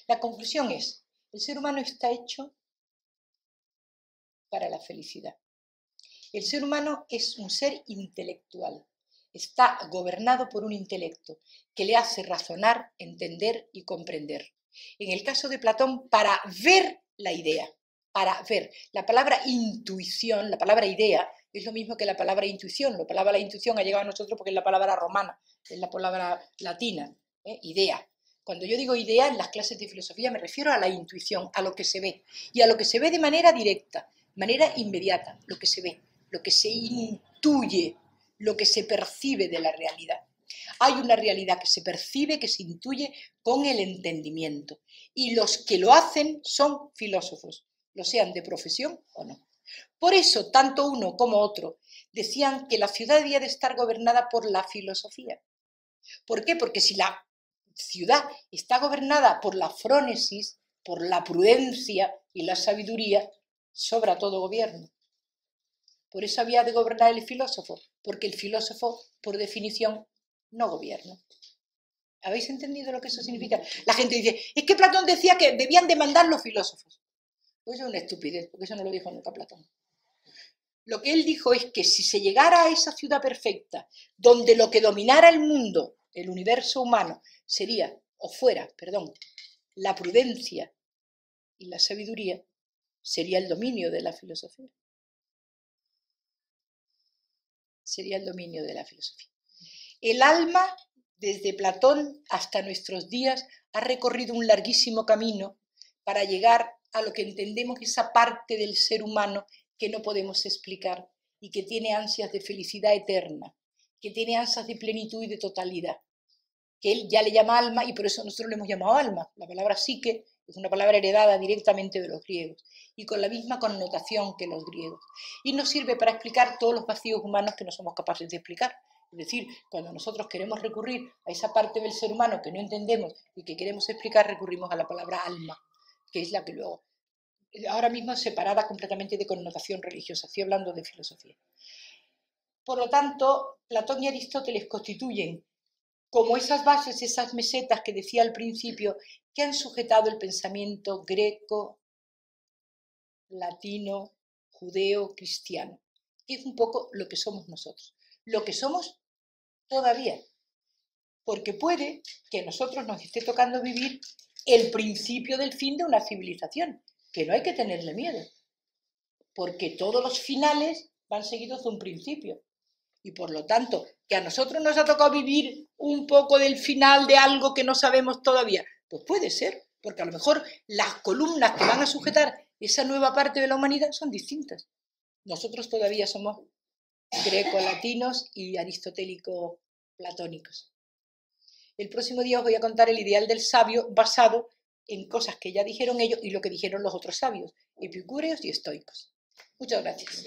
La conclusión es, el ser humano está hecho para la felicidad. El ser humano es un ser intelectual, está gobernado por un intelecto que le hace razonar, entender y comprender. En el caso de Platón, para ver la idea, para ver. La palabra intuición, la palabra idea, es lo mismo que la palabra intuición. La palabra intuición ha llegado a nosotros porque es la palabra romana, es la palabra latina, idea. Cuando yo digo idea en las clases de filosofía me refiero a la intuición, a lo que se ve, y a lo que se ve de manera directa, de manera inmediata, lo que se ve, lo que se intuye, lo que se percibe de la realidad. Hay una realidad que se percibe, que se intuye con el entendimiento, y los que lo hacen son filósofos, lo sean de profesión o no. Por eso, tanto uno como otro decían que la ciudad debía de estar gobernada por la filosofía. ¿Por qué? Porque si la ciudad está gobernada por la frónesis, por la prudencia y la sabiduría, sobra todo gobierno. Por eso había de gobernar el filósofo, porque el filósofo, por definición, no gobierna. ¿Habéis entendido lo que eso significa? La gente dice, es que Platón decía que debían de mandar los filósofos. Pues es una estupidez, porque eso no lo dijo nunca Platón. Lo que él dijo es que si se llegara a esa ciudad perfecta, donde lo que dominara el mundo, el universo humano, sería, o fuera, perdón, la prudencia y la sabiduría, sería el dominio de la filosofía. sería el dominio de la filosofía. El alma, desde Platón hasta nuestros días, ha recorrido un larguísimo camino para llegar a lo que entendemos esa parte del ser humano que no podemos explicar y que tiene ansias de felicidad eterna, que tiene ansias de plenitud y de totalidad, que él ya le llama alma y por eso nosotros le hemos llamado alma. La palabra psique es una palabra heredada directamente de los griegos y con la misma connotación que los griegos. Y nos sirve para explicar todos los vacíos humanos que no somos capaces de explicar. Es decir, cuando nosotros queremos recurrir a esa parte del ser humano que no entendemos y que queremos explicar, recurrimos a la palabra alma, que es la que luego, ahora mismo es separada completamente de connotación religiosa. Estoy hablando de filosofía. Por lo tanto, Platón y Aristóteles constituyen como esas bases, esas mesetas que decía al principio, que han sujetado el pensamiento greco, latino, judeo, cristiano, que es un poco lo que somos nosotros, lo que somos todavía, porque puede que a nosotros nos esté tocando vivir el principio del fin de una civilización, que no hay que tenerle miedo, porque todos los finales van seguidos de un principio. Y por lo tanto, que a nosotros nos ha tocado vivir un poco del final de algo que no sabemos todavía, pues puede ser, porque a lo mejor las columnas que van a sujetar esa nueva parte de la humanidad son distintas. Nosotros todavía somos greco-latinos y aristotélico-platónicos. El próximo día os voy a contar el ideal del sabio basado en cosas que ya dijeron ellos y lo que dijeron los otros sabios, epicúreos y estoicos. Muchas gracias.